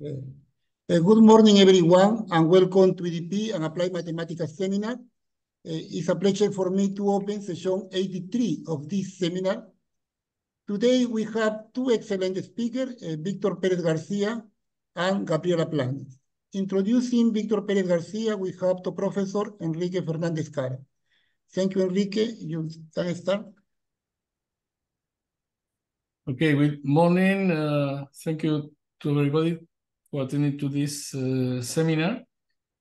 Uh, Good morning, everyone, and welcome to EDP and Applied Mathematics Seminar. It's a pleasure for me to open session 83 of this seminar. Today, we have two excellent speakers, Victor Perez Garcia and Gabriela Planes. Introducing Victor Perez Garcia, we have the Professor Enrique Fernandez Cara. Thank you, Enrique. You can start. Okay, good morning. Thank you to everybody for attending to this seminar.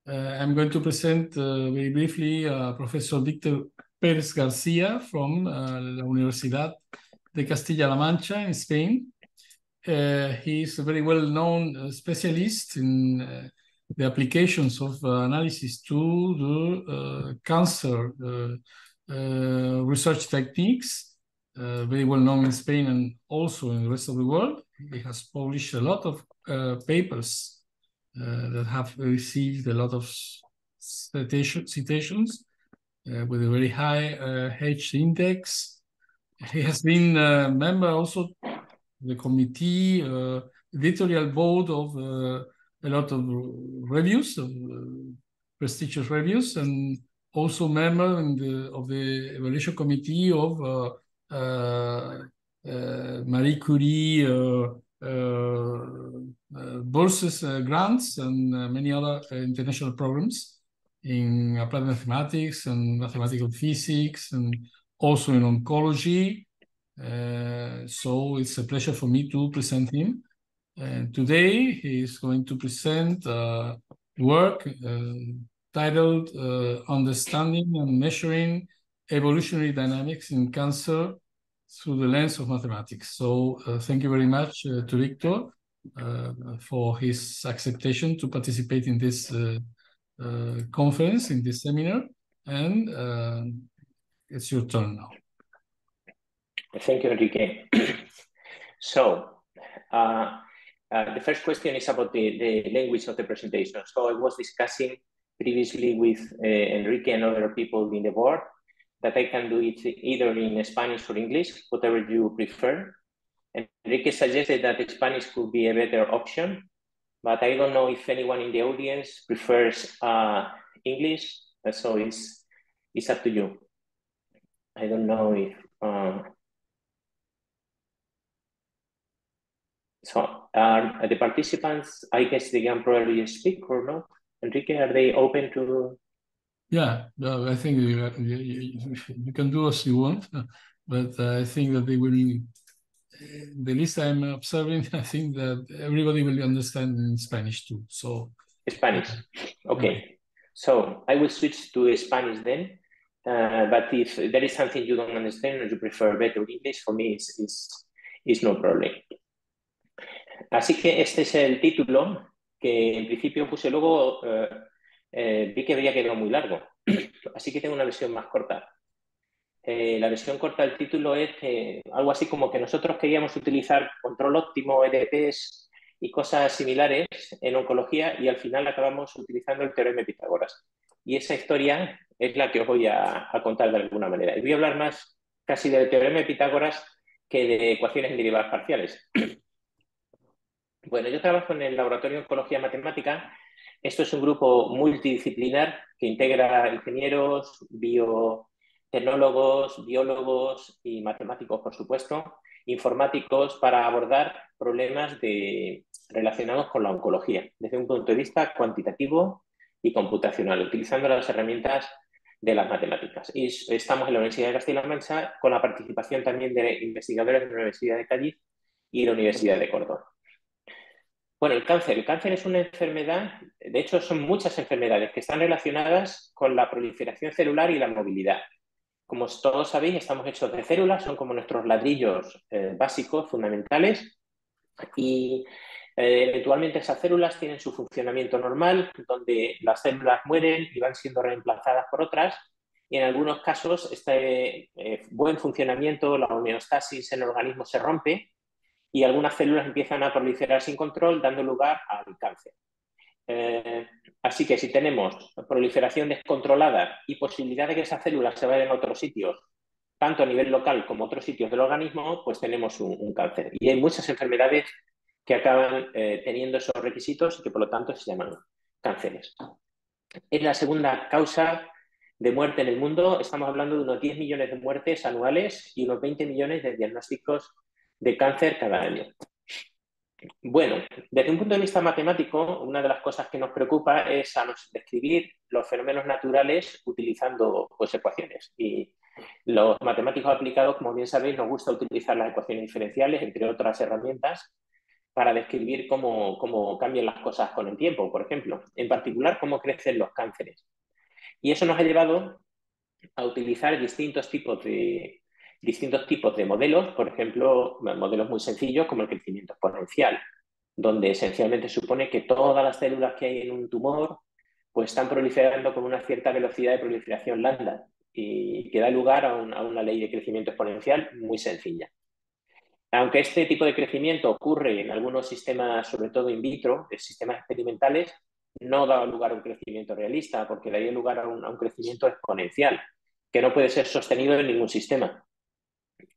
I'm going to present very briefly Professor Victor Pérez Garcia from la Universidad de Castilla-La Mancha in Spain. He's a very well-known specialist in the applications of analysis to the cancer research techniques. Very well known in Spain and also in the rest of the world. He has published a lot of papers that have received a lot of citations with a very high H index. He has been a member also of the committee, editorial board of a lot of reviews, prestigious reviews, and also member of the evaluation committee of Marie Curie bourses, grants, and many other international programs in applied mathematics and mathematical physics, and also in oncology. So it's a pleasure for me to present him. And today he is going to present work titled Understanding and Measuring Evolutionary Dynamics in Cancer through the Lens of Mathematics. So thank you very much to Victor for his acceptation to participate in this conference, in this seminar, and it's your turn now. Thank you, Enrique. So, the first question is about the language of the presentation. So I was discussing previously with Enrique and other people in the board that I can do it either in Spanish or English, whatever you prefer. Enrique suggested that Spanish could be a better option, but I don't know if anyone in the audience prefers English, so it's up to you. I don't know if... So are the participants, I guess they can probably speak or not? Enrique, are they open to? Yeah, no, I think you can do as you want, but I think that they will, the least I'm observing, I think that everybody will understand in Spanish too, so. Spanish, okay. So I will switch to Spanish then, but if there is something you don't understand or you prefer better English, for me it's no problem. Así que este es el título que en principio puse, luego vi que había quedado muy largo, así que tengo una versión más corta. La versión corta del título es algo así como que nosotros queríamos utilizar control óptimo, EDPs y cosas similares en oncología y al final acabamos utilizando el teorema de Pitágoras. Y esa historia es la que os voy a contar de alguna manera. Y voy a hablar más casi del teorema de Pitágoras que de ecuaciones en derivadas parciales. Bueno, yo trabajo en el Laboratorio de Oncología Matemática. Esto es un grupo multidisciplinar que integra ingenieros, biotecnólogos, biólogos y matemáticos, por supuesto, informáticos, para abordar problemas relacionados con la oncología desde un punto de vista cuantitativo y computacional, utilizando las herramientas de las matemáticas. Y estamos en la Universidad de Castilla-La Mancha con la participación también de investigadores de la Universidad de Cádiz y la Universidad de Córdoba. Bueno, el cáncer es una enfermedad, de hecho son muchas enfermedades que están relacionadas con la proliferación celular y la movilidad. Como todos sabéis, estamos hechos de células, son como nuestros ladrillos básicos, fundamentales, y eventualmente esas células tienen su funcionamiento normal, donde las células mueren y van siendo reemplazadas por otras, y en algunos casos este buen funcionamiento, la homeostasis en el organismo se rompe, y algunas células empiezan a proliferar sin control, dando lugar al cáncer. Así que si tenemos proliferación descontrolada y posibilidad de que esas células se vayan a otros sitios, tanto a nivel local como a otros sitios del organismo, pues tenemos un cáncer. Y hay muchas enfermedades que acaban teniendo esos requisitos y que por lo tanto se llaman cánceres. Es la segunda causa de muerte en el mundo. Estamos hablando de unos 10 millones de muertes anuales y unos 20 millones de diagnósticos de cáncer cada año. Bueno, desde un punto de vista matemático, una de las cosas que nos preocupa es describir los fenómenos naturales utilizando pues, ecuaciones. Y los matemáticos aplicados, como bien sabéis, nos gusta utilizar las ecuaciones diferenciales, entre otras herramientas, para describir cómo cambian las cosas con el tiempo, por ejemplo. En particular, cómo crecen los cánceres. Y eso nos ha llevado a utilizar distintos tipos de modelos, por ejemplo, modelos muy sencillos como el crecimiento exponencial, donde esencialmente supone que todas las células que hay en un tumor pues están proliferando con una cierta velocidad de proliferación lambda y que da lugar a una ley de crecimiento exponencial muy sencilla. Aunque este tipo de crecimiento ocurre en algunos sistemas, sobre todo in vitro, sistemas experimentales, no da lugar a un crecimiento realista, porque daría lugar a un crecimiento exponencial, que no puede ser sostenido en ningún sistema.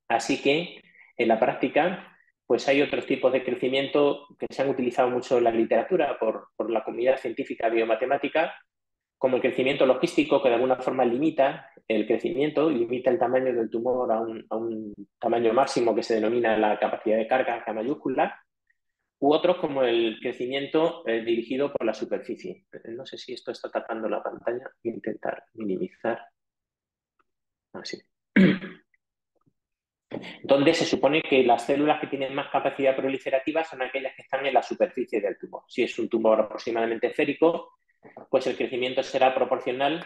Así que, en la práctica, pues hay otros tipos de crecimiento que se han utilizado mucho en la literatura por la comunidad científica biomatemática, como el crecimiento logístico, que de alguna forma limita el crecimiento, limita el tamaño del tumor a un tamaño máximo que se denomina la capacidad de carga K mayúscula, u otros como el crecimiento dirigido por la superficie. No sé si esto está tapando la pantalla, voy a intentar minimizar. Así. Donde se supone que las células que tienen más capacidad proliferativa son aquellas que están en la superficie del tumor. Si es un tumor aproximadamente esférico, pues el crecimiento será proporcional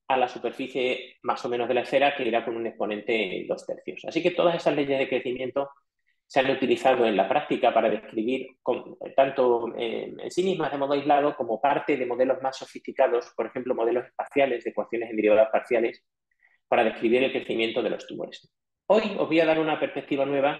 a la superficie más o menos de la esfera, que irá con un exponente 2/3. Así que todas esas leyes de crecimiento se han utilizado en la práctica para describir tanto en sí mismas de modo aislado como parte de modelos más sofisticados, por ejemplo, modelos espaciales de ecuaciones en derivadas parciales, para describir el crecimiento de los tumores. Hoy os voy a dar una perspectiva nueva,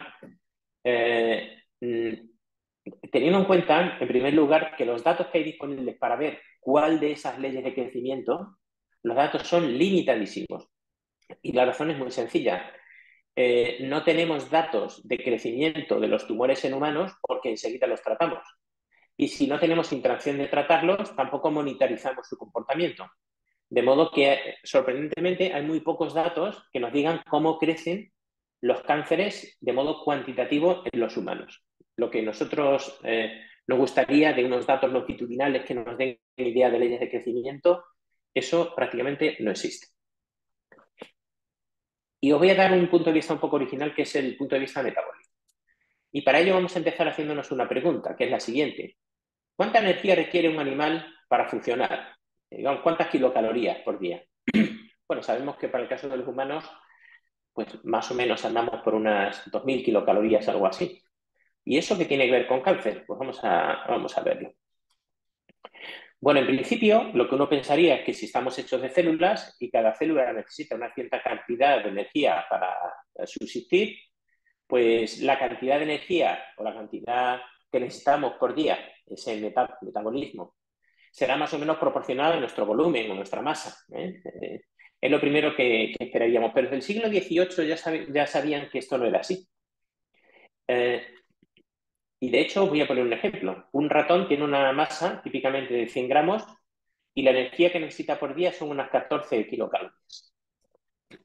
teniendo en cuenta, en primer lugar, que los datos que hay disponibles para ver cuál de esas leyes de crecimiento, los datos son limitadísimos. Y la razón es muy sencilla. No tenemos datos de crecimiento de los tumores en humanos porque enseguida los tratamos. Y si no tenemos interacción de tratarlos, tampoco monitorizamos su comportamiento. De modo que, sorprendentemente, hay muy pocos datos que nos digan cómo crecen los cánceres de modo cuantitativo en los humanos. Lo que nosotros nos gustaría de unos datos longitudinales que nos den idea de leyes de crecimiento, eso prácticamente no existe. Y os voy a dar un punto de vista un poco original, que es el punto de vista metabólico. Y para ello vamos a empezar haciéndonos una pregunta, que es la siguiente. ¿Cuánta energía requiere un animal para funcionar? Digamos, ¿cuántas kilocalorías por día? Bueno, sabemos que para el caso de los humanos, pues más o menos andamos por unas 2.000 kilocalorías, algo así. ¿Y eso qué tiene que ver con cáncer? Pues vamos a verlo. Bueno, en principio, lo que uno pensaría es que si estamos hechos de células y cada célula necesita una cierta cantidad de energía para subsistir, pues la cantidad de energía o la cantidad que necesitamos por día, ese metabolismo, será más o menos proporcional a nuestro volumen o nuestra masa. Es lo primero que esperaríamos. Pero desde el siglo XVIII ya sabían que esto no era así. Y de hecho, voy a poner un ejemplo. Un ratón tiene una masa típicamente de 100 gramos y la energía que necesita por día son unas 14 kilocalorías.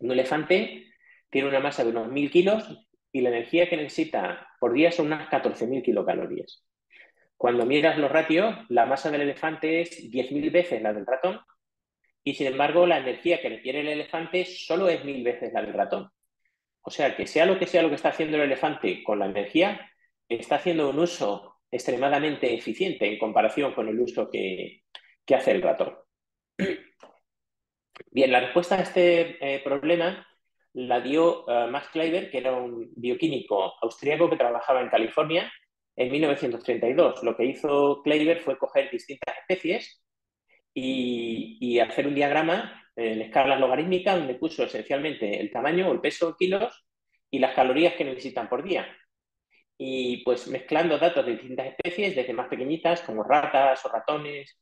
Un elefante tiene una masa de unos 1.000 kilos y la energía que necesita por día son unas 14.000 kilocalorías. Cuando miras los ratios, la masa del elefante es 10.000 veces la del ratón y, sin embargo, la energía que requiere el elefante solo es 1.000 veces la del ratón. O sea, que sea lo que está haciendo el elefante con la energía, está haciendo un uso extremadamente eficiente en comparación con el uso que hace el ratón. Bien, la respuesta a este problema la dio Max Kleiber, que era un bioquímico austríaco que trabajaba en California en 1932. Lo que hizo Kleiber fue coger distintas especies y hacer un diagrama en escalas logarítmicas donde puso esencialmente el tamaño o el peso en kilos y las calorías que necesitan por día. Y pues mezclando datos de distintas especies, desde más pequeñitas como ratas o ratones,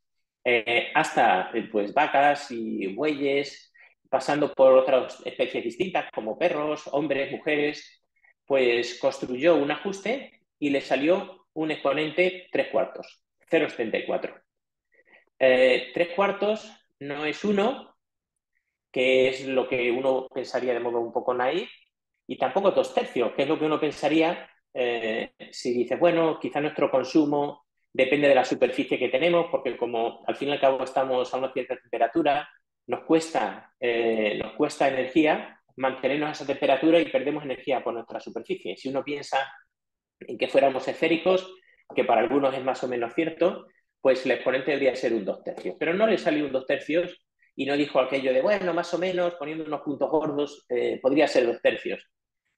hasta pues vacas y bueyes, pasando por otras especies distintas como perros, hombres, mujeres, pues construyó un ajuste y le salió un exponente 3/4, 0,74. 3/4 no es 1, que es lo que uno pensaría de modo un poco naif, y tampoco 2/3, que es lo que uno pensaría si dice, bueno, quizá nuestro consumo depende de la superficie que tenemos, porque como al fin y al cabo estamos a una cierta temperatura, nos cuesta energía mantenernos a esa temperatura y perdemos energía por nuestra superficie. Si uno piensa en que fuéramos esféricos, que para algunos es más o menos cierto, pues el exponente debería ser un 2/3. Pero no le salió un 2/3 y no dijo aquello de, bueno, más o menos, poniendo unos puntos gordos, podría ser 2/3,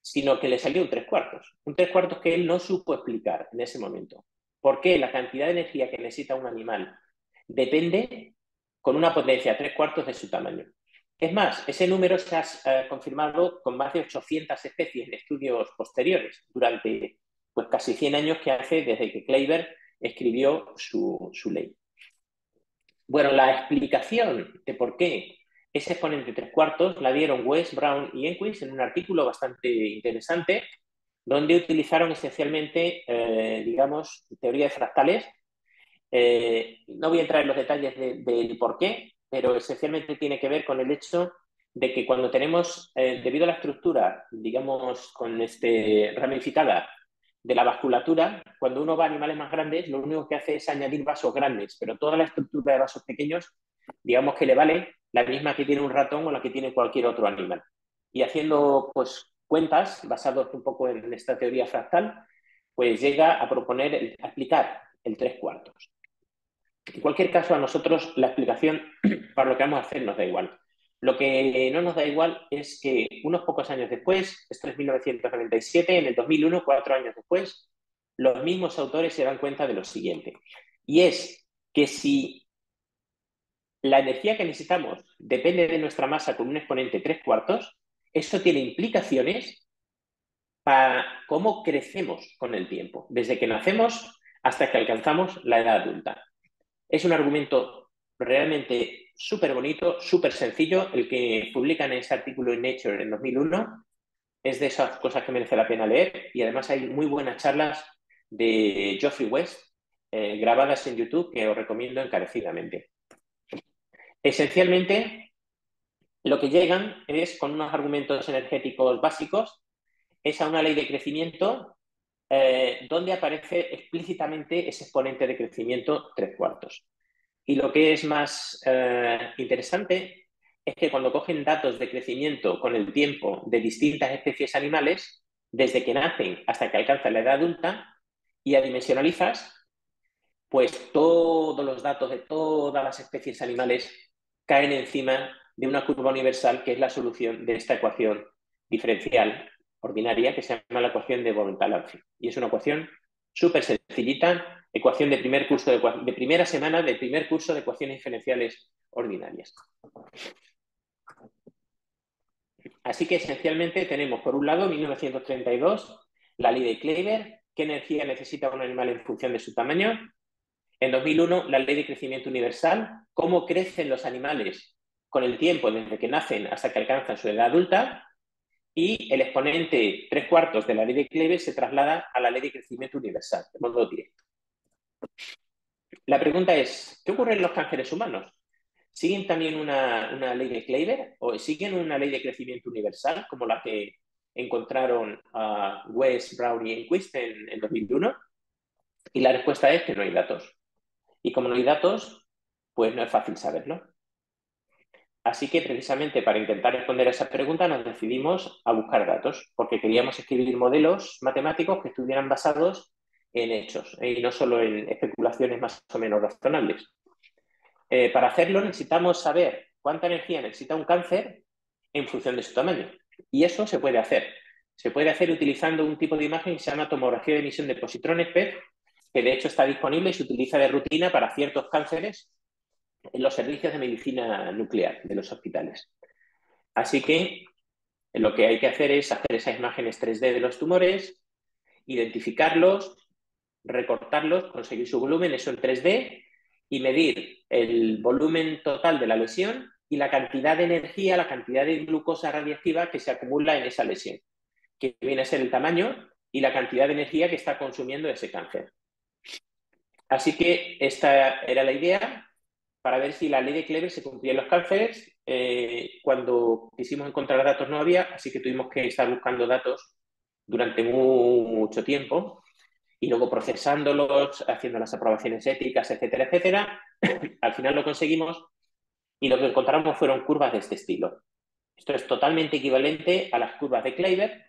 sino que le salió un 3/4. Un 3/4 que él no supo explicar en ese momento. ¿Por qué la cantidad de energía que necesita un animal depende con una potencia 3/4 de su tamaño? Es más, ese número se ha confirmado con más de 800 especies en estudios posteriores durante pues casi 100 años que hace desde que Kleiber escribió su ley. Bueno, la explicación de por qué ese exponente 3/4 la dieron West, Brown y Enquist en un artículo bastante interesante, donde utilizaron esencialmente, digamos, teoría de fractales. No voy a entrar en los detalles del por qué, pero esencialmente tiene que ver con el hecho de que cuando tenemos, debido a la estructura, digamos, ramificada de la vasculatura, cuando uno va a animales más grandes, lo único que hace es añadir vasos grandes, pero toda la estructura de vasos pequeños, digamos que le vale la misma que tiene un ratón o la que tiene cualquier otro animal. Y haciendo pues cuentas, basados un poco en esta teoría fractal, pues llega a proponer, a explicar el 3/4. En cualquier caso, a nosotros la explicación para lo que vamos a hacer nos da igual. Lo que no nos da igual es que unos pocos años después, esto es 1997, en el 2001, 4 años después, los mismos autores se dan cuenta de lo siguiente. Y es que si la energía que necesitamos depende de nuestra masa con un exponente 3/4, eso tiene implicaciones para cómo crecemos con el tiempo, desde que nacemos hasta que alcanzamos la edad adulta. Es un argumento realmente súper bonito, súper sencillo, el que publican en ese artículo en Nature en 2001. Es de esas cosas que merece la pena leer, y además hay muy buenas charlas de Geoffrey West grabadas en YouTube que os recomiendo encarecidamente. Esencialmente, lo que llegan es, con unos argumentos energéticos básicos, es a una ley de crecimiento donde aparece explícitamente ese exponente de crecimiento 3/4. Y lo que es más interesante es que cuando cogen datos de crecimiento con el tiempo de distintas especies animales, desde que nacen hasta que alcanzan la edad adulta, y adimensionalizas, pues todos los datos de todas las especies animales caen encima de una curva universal que es la solución de esta ecuación diferencial ordinaria que se llama la ecuación de Born-Talanxy. Y es una ecuación súper sencillita, ecuación de primer curso de primera semana del primer curso de ecuaciones diferenciales ordinarias. Así que esencialmente tenemos, por un lado, 1932, la ley de Kleiber, qué energía necesita un animal en función de su tamaño. En 2001, la ley de crecimiento universal, cómo crecen los animales con el tiempo desde que nacen hasta que alcanzan su edad adulta. Y el exponente 3/4 de la ley de Kleiber se traslada a la ley de crecimiento universal, de modo directo. La pregunta es, ¿qué ocurre en los cánceres humanos? ¿Siguen también una ley de Kleiber o siguen una ley de crecimiento universal como la que encontraron a West, Brown y Enquist en 2001? Y la respuesta es que no hay datos. Y como no hay datos, pues no es fácil saberlo. Así que precisamente para intentar responder a esa pregunta nos decidimos a buscar datos, porque queríamos escribir modelos matemáticos que estuvieran basados en hechos y no solo en especulaciones más o menos razonables. Para hacerlo necesitamos saber cuánta energía necesita un cáncer en función de su tamaño. Y eso se puede hacer. Se puede hacer utilizando un tipo de imagen que se llama tomografía de emisión de positrones PET, que de hecho está disponible y se utiliza de rutina para ciertos cánceres en los servicios de medicina nuclear de los hospitales. Así que lo que hay que hacer es hacer esas imágenes 3D de los tumores, identificarlos, recortarlos, conseguir su volumen, eso en 3D, y medir el volumen total de la lesión y la cantidad de energía, la cantidad de glucosa radiactiva que se acumula en esa lesión, que viene a ser el tamaño y la cantidad de energía que está consumiendo ese cáncer. Así que esta era la idea para ver si la ley de Clever se cumplía en los cánceres. Cuando quisimos encontrar datos no había, así que tuvimos que estar buscando datos durante mucho tiempo y luego procesándolos, haciendo las aprobaciones éticas, etcétera, etcétera. Al final lo conseguimos y lo que encontramos fueron curvas de este estilo. Esto es totalmente equivalente a las curvas de Kleiber.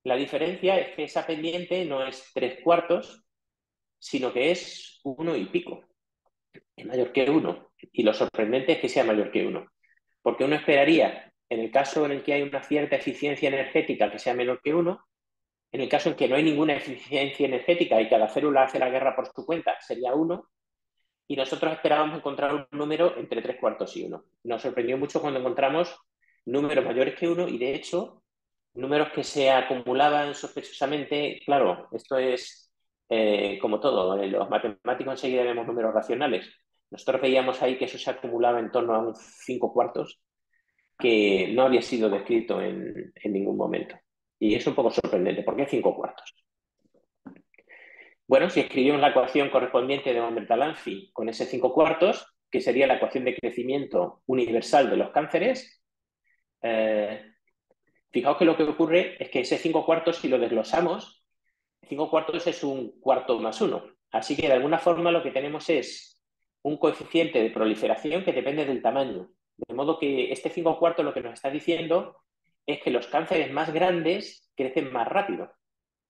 La diferencia es que esa pendiente no es 3/4, sino que es 1 y pico. Es mayor que 1. Y lo sorprendente es que sea mayor que 1. Porque uno esperaría, en el caso en el que hay una cierta eficiencia energética, que sea menor que 1. En el caso en que no hay ninguna eficiencia energética y cada célula hace la guerra por su cuenta, sería 1. Y nosotros esperábamos encontrar un número entre 3/4 y 1. Nos sorprendió mucho cuando encontramos números mayores que 1 y, de hecho, números que se acumulaban sospechosamente. Claro, esto es como todo. Los matemáticos enseguida vemos números racionales. Nosotros veíamos ahí que eso se acumulaba en torno a un 5/4, que no había sido descrito en ningún momento. Y es un poco sorprendente. ¿Por qué 5/4? Bueno, si escribimos la ecuación correspondiente de Von-Bertalanffy con ese 5/4, que sería la ecuación de crecimiento universal de los cánceres, fijaos que lo que ocurre es que ese 5/4, si lo desglosamos, 5/4 es un cuarto más 1. Así que de alguna forma lo que tenemos es un coeficiente de proliferación que depende del tamaño. De modo que este 5/4 lo que nos está diciendo es que los cánceres más grandes crecen más rápido.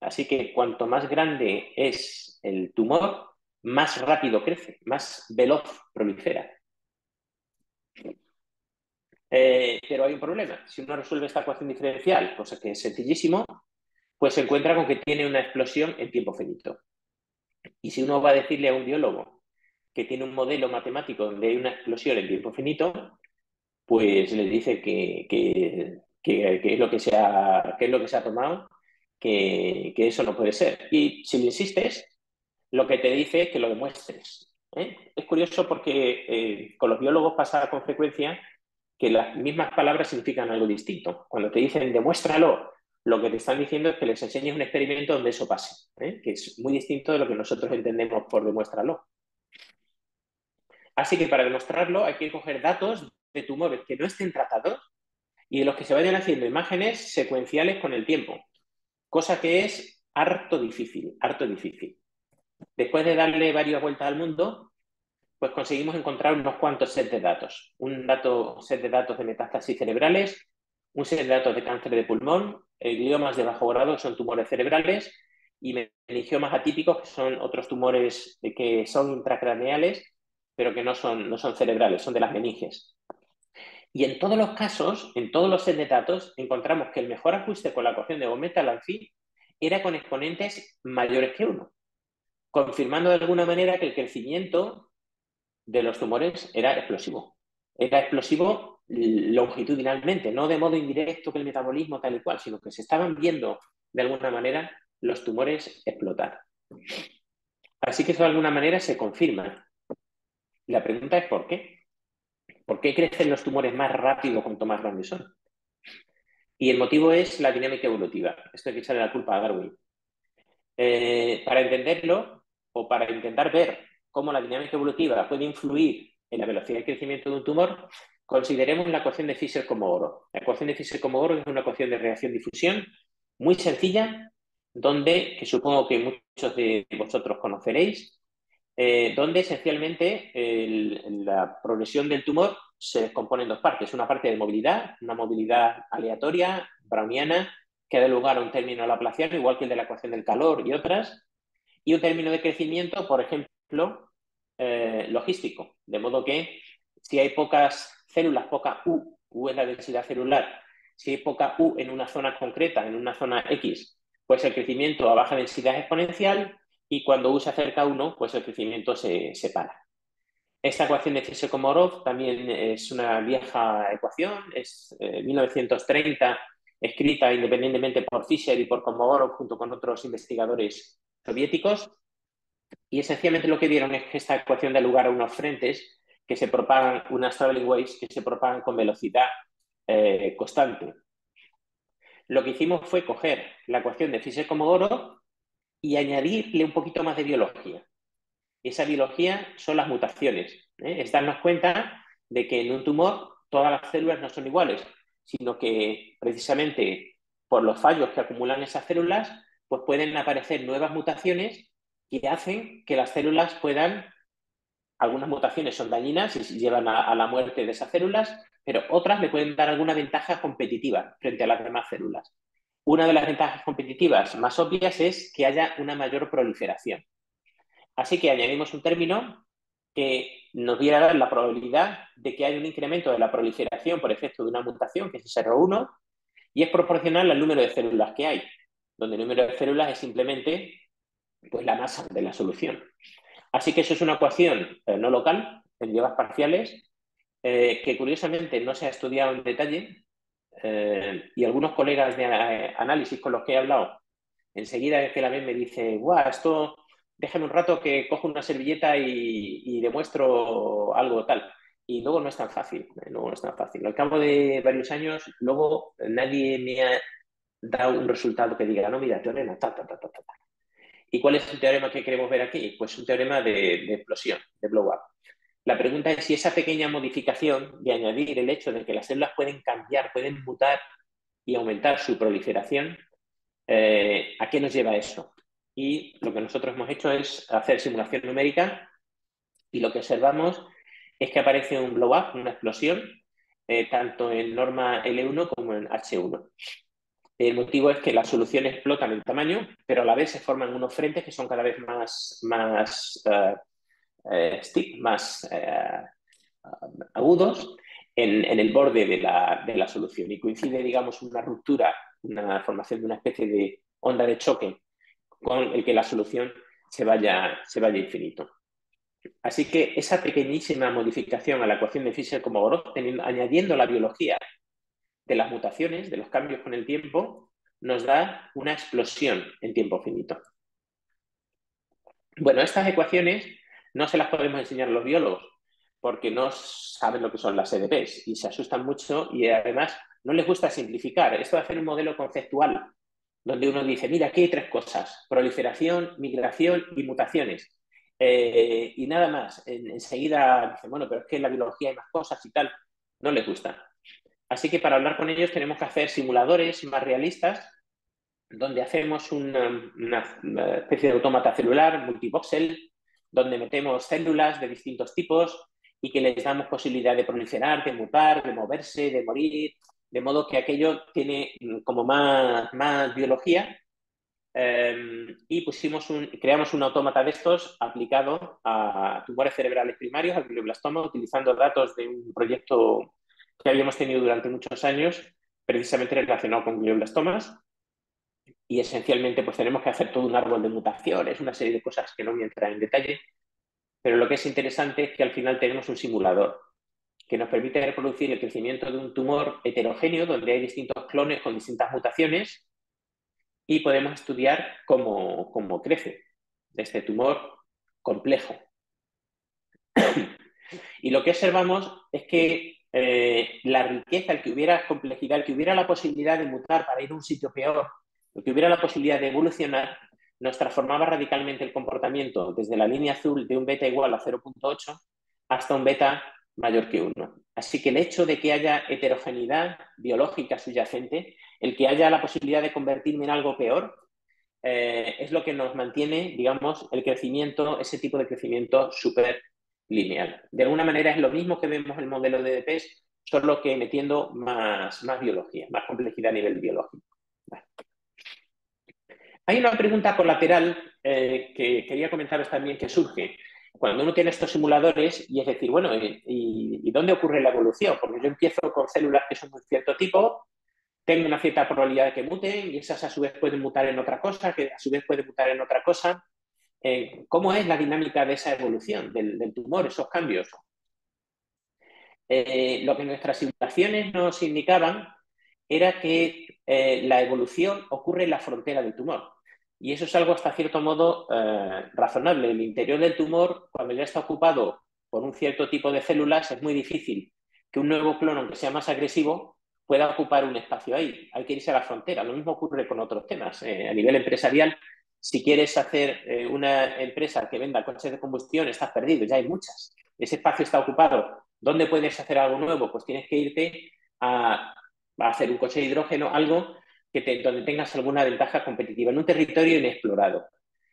Así que cuanto más grande es el tumor, más rápido crece, más veloz prolifera. Pero hay un problema. Si uno resuelve esta ecuación diferencial, cosa que es sencillísimo, pues se encuentra con que tiene una explosión en tiempo finito. Y si uno va a decirle a un biólogo que tiene un modelo matemático donde hay una explosión en tiempo finito, pues le dice que es lo que se ha tomado, que eso no puede ser. Y si le insistes, lo que te dice es que lo demuestres. Es curioso porque con los biólogos pasa con frecuencia que las mismas palabras significan algo distinto. Cuando te dicen demuéstralo, lo que te están diciendo es que les enseñes un experimento donde eso pase, que es muy distinto de lo que nosotros entendemos por demuéstralo. Así que para demostrarlo hay que coger datos de tumores que no estén tratados y de los que se vayan haciendo imágenes secuenciales con el tiempo, cosa que es harto difícil, harto difícil. Después de darle varias vueltas al mundo, pues conseguimos encontrar unos cuantos sets de datos. Un set de datos de metástasis cerebrales, un set de datos de cáncer de pulmón, gliomas de bajo grado, que son tumores cerebrales, y meningiomas atípicos, que son otros tumores que son intracraneales, pero que no son cerebrales, son de las meninges. Y en todos los casos, en todos los sets de datos, encontramos que el mejor ajuste con la ecuación de Von-Bertalanffy era con exponentes mayores que 1, confirmando de alguna manera que el crecimiento de los tumores era explosivo. Era explosivo longitudinalmente, no de modo indirecto que el metabolismo tal y cual, sino que se estaban viendo de alguna manera los tumores explotar. Así que eso de alguna manera se confirma. La pregunta es ¿por qué? ¿Por qué crecen los tumores más rápido cuanto más grandes son? Y el motivo es la dinámica evolutiva. Esto hay que echarle la culpa a Darwin. Para entenderlo, o para intentar ver cómo la dinámica evolutiva puede influir en la velocidad de crecimiento de un tumor, consideremos la ecuación de Fischer-Komogorov. La ecuación de Fischer-Komogorov es una ecuación de reacción-difusión muy sencilla, que supongo que muchos de vosotros conoceréis, donde esencialmente la progresión del tumor se descompone en dos partes. Una parte de movilidad, una movilidad aleatoria, browniana, que da lugar a un término laplaciano, igual que el de la ecuación del calor y otras, y un término de crecimiento, por ejemplo, logístico. De modo que si hay pocas células, poca U es la densidad celular, si hay poca U en una zona concreta, en una zona X, pues el crecimiento a baja densidad es exponencial, y cuando U se acerca a 1, pues el crecimiento se para. Esta ecuación de Fischer-Komogorov también es una vieja ecuación, es 1930, escrita independientemente por Fischer y por Komogorov junto con otros investigadores soviéticos, y esencialmente lo que vieron es que esta ecuación da lugar a unos frentes que se propagan, unas traveling waves que se propagan con velocidad constante. Lo que hicimos fue coger la ecuación de Fischer-Komogorov y añadirle un poquito más de biología. esa biología son las mutaciones. Es darnos cuenta de que en un tumor todas las células no son iguales, sino que precisamente por los fallos que acumulan esas células, pues pueden aparecer nuevas mutaciones que hacen que las células puedan, algunas mutaciones son dañinas y llevan a la muerte de esas células, pero otras le pueden dar alguna ventaja competitiva frente a las demás células. Una de las ventajas competitivas más obvias es que haya una mayor proliferación. Así que añadimos un término que nos viene a dar la probabilidad de que haya un incremento de la proliferación por efecto de una mutación, que es SR1, y es proporcional al número de células que hay, donde el número de células es simplemente pues, la masa de la solución. Así que eso es una ecuación no local, en llevas parciales, que curiosamente no se ha estudiado en detalle, y algunos colegas de análisis con los que he hablado, enseguida que la ven me dice, ¡guau, esto, déjame un rato que cojo una servilleta y demuestro algo tal! Y luego no es tan fácil, luego no es tan fácil. Al cabo de varios años, luego nadie me ha dado un resultado que diga, no, mira, teorema, ta. ¿Y cuál es el teorema que queremos ver aquí? Pues un teorema de explosión, de blow-up. La pregunta es si esa pequeña modificación de añadir el hecho de que las células pueden cambiar, pueden mutar y aumentar su proliferación, ¿a qué nos lleva eso? Y lo que nosotros hemos hecho es hacer simulación numérica y lo que observamos es que aparece un blow-up, una explosión, tanto en norma L1 como en H1. El motivo es que las soluciones explotan en tamaño, pero a la vez se forman unos frentes que son cada vez más agudos en el borde de la solución. Y coincide, digamos, una ruptura, una formación de una especie de onda de choque con el que la solución se vaya infinito. Así que esa pequeñísima modificación a la ecuación de Fischer-Kolmogorov, añadiendo la biología de las mutaciones, de los cambios con el tiempo, nos da una explosión en tiempo finito. Bueno, estas ecuaciones no se las podemos enseñar a los biólogos porque no saben lo que son las EDPs y se asustan mucho y además no les gusta simplificar. Esto de hacer un modelo conceptual donde uno dice, mira, aquí hay tres cosas, proliferación, migración y mutaciones. Y nada más, enseguida dicen, bueno, pero es que en la biología hay más cosas y tal. No les gusta. Así que para hablar con ellos tenemos que hacer simuladores más realistas donde hacemos una especie de autómata celular multivoxel, donde metemos células de distintos tipos y que les damos posibilidad de proliferar, de mutar, de moverse, de morir, de modo que aquello tiene como más biología. Y creamos un autómata de estos aplicado a tumores cerebrales primarios, al glioblastoma, utilizando datos de un proyecto que habíamos tenido durante muchos años, precisamente relacionado con glioblastomas. Y esencialmente pues tenemos que hacer todo un árbol de mutaciones, una serie de cosas que no voy a entrar en detalle, pero lo que es interesante es que al final tenemos un simulador que nos permite reproducir el crecimiento de un tumor heterogéneo donde hay distintos clones con distintas mutaciones y podemos estudiar cómo crece este tumor complejo. Y lo que observamos es que la riqueza, el que hubiera complejidad, el que hubiera la posibilidad de mutar para ir a un sitio peor, el que hubiera la posibilidad de evolucionar, nos transformaba radicalmente el comportamiento desde la línea azul de un beta igual a 0.8 hasta un beta mayor que 1. Así que el hecho de que haya heterogeneidad biológica subyacente, el que haya la posibilidad de convertirme en algo peor, es lo que nos mantiene, digamos, el crecimiento, ese tipo de crecimiento súper lineal. De alguna manera es lo mismo que vemos en el modelo de EDPs, solo que metiendo más biología, más complejidad a nivel biológico. Vale. Hay una pregunta colateral que quería comentaros también que surge cuando uno tiene estos simuladores y es decir, bueno, ¿y dónde ocurre la evolución? Porque yo empiezo con células que son de un cierto tipo, tengo una cierta probabilidad de que muten y esas a su vez pueden mutar en otra cosa, que a su vez pueden mutar en otra cosa. ¿Cómo es la dinámica de esa evolución del tumor, esos cambios? Lo que nuestras simulaciones nos indicaban era que la evolución ocurre en la frontera del tumor. Y eso es algo hasta cierto modo razonable. El interior del tumor, cuando ya está ocupado por un cierto tipo de células, es muy difícil que un nuevo clon, aunque sea más agresivo, pueda ocupar un espacio ahí. Hay que irse a la frontera. Lo mismo ocurre con otros temas. A nivel empresarial Si quieres hacer una empresa que venda coches de combustión, estás perdido, ya hay muchas. Ese espacio está ocupado. ¿Dónde puedes hacer algo nuevo? Pues tienes que irte a hacer un coche de hidrógeno, algo donde tengas alguna ventaja competitiva, en un territorio inexplorado.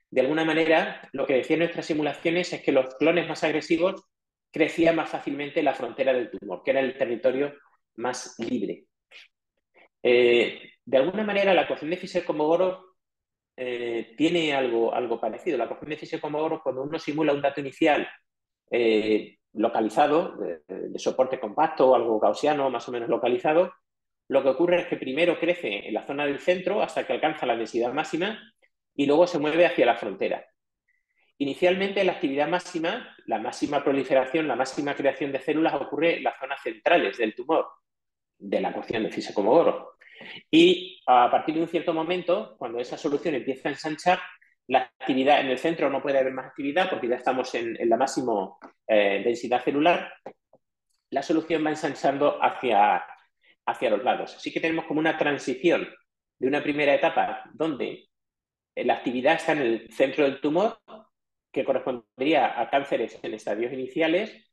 De alguna manera, lo que decían nuestras simulaciones es que los clones más agresivos crecían más fácilmente en la frontera del tumor, que era el territorio más libre. De alguna manera, la ecuación de Fischer-Kolmogorov tiene algo parecido. La ecuación de Fischer-Kolmogorov, cuando uno simula un dato inicial localizado, de soporte compacto o algo gaussiano más o menos localizado, lo que ocurre es que primero crece en la zona del centro hasta que alcanza la densidad máxima y luego se mueve hacia la frontera. Inicialmente, la actividad máxima, la máxima proliferación, la máxima creación de células ocurre en las zonas centrales del tumor, de la ecuación de Fischer-Kolmogorov. Y a partir de un cierto momento, cuando esa solución empieza a ensanchar, la actividad en el centro no puede haber más actividad porque ya estamos en la máxima densidad celular, la solución va ensanchando hacia los lados. Así que tenemos como una transición de una primera etapa donde la actividad está en el centro del tumor, que correspondería a cánceres en estadios iniciales,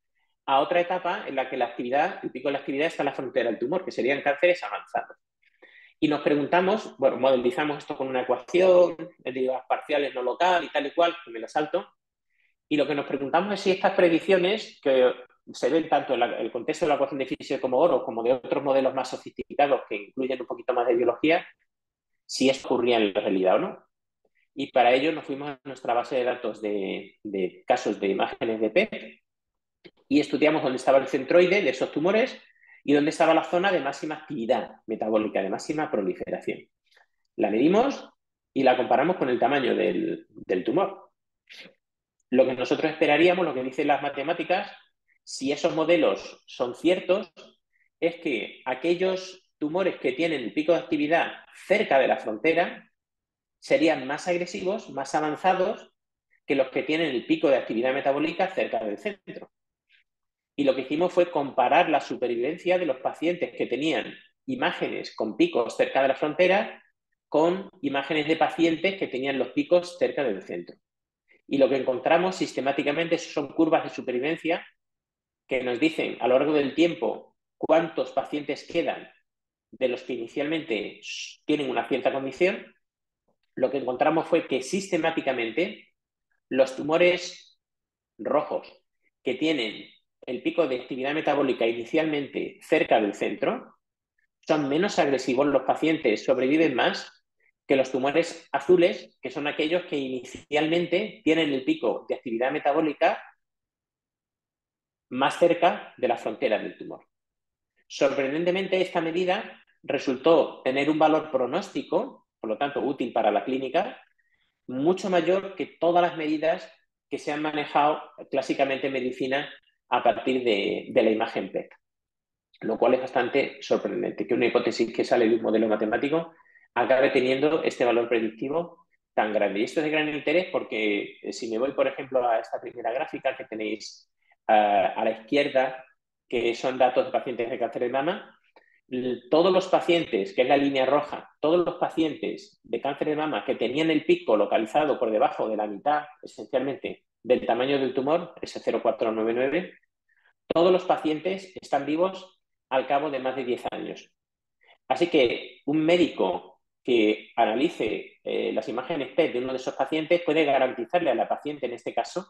a otra etapa en la que el pico de la actividad está en la frontera del tumor, que serían cánceres avanzados. Y nos preguntamos, bueno, modelizamos esto con una ecuación, derivadas parciales no local y tal y cual, que me la salto, y lo que nos preguntamos es si estas predicciones, que se ven tanto en el contexto de la ecuación de Fischer-Kolmogorov como de otros modelos más sofisticados que incluyen un poquito más de biología, si eso ocurría en la realidad o no. Y para ello nos fuimos a nuestra base de datos de casos de imágenes de PET y estudiamos dónde estaba el centroide de esos tumores y dónde estaba la zona de máxima actividad metabólica, de máxima proliferación. La medimos y la comparamos con el tamaño del tumor. Lo que nosotros esperaríamos, lo que dicen las matemáticas, si esos modelos son ciertos, es que aquellos tumores que tienen el pico de actividad cerca de la frontera serían más agresivos, más avanzados que los que tienen el pico de actividad metabólica cerca del centro. Y lo que hicimos fue comparar la supervivencia de los pacientes que tenían imágenes con picos cerca de la frontera con imágenes de pacientes que tenían los picos cerca del centro. Y lo que encontramos sistemáticamente son curvas de supervivencia que nos dicen a lo largo del tiempo cuántos pacientes quedan de los que inicialmente tienen una cierta condición. Lo que encontramos fue que sistemáticamente los tumores rojos que tienen el pico de actividad metabólica inicialmente cerca del centro son menos agresivos, los pacientes sobreviven más que los tumores azules, que son aquellos que inicialmente tienen el pico de actividad metabólica más cerca de la frontera del tumor. Sorprendentemente, esta medida resultó tener un valor pronóstico, por lo tanto útil para la clínica, mucho mayor que todas las medidas que se han manejado clásicamente en medicina a partir de la imagen PET. Lo cual es bastante sorprendente, que una hipótesis que sale de un modelo matemático acabe teniendo este valor predictivo tan grande. Y esto es de gran interés porque si me voy, por ejemplo, a esta primera gráfica que tenéis a la izquierda, que son datos de pacientes de cáncer de mama, todos los pacientes, que es la línea roja, todos los pacientes de cáncer de mama que tenían el pico localizado por debajo de la mitad, esencialmente, del tamaño del tumor, ese 0,499, todos los pacientes están vivos al cabo de más de 10 años. Así que un médico que analice las imágenes PET de uno de esos pacientes puede garantizarle a la paciente, en este caso,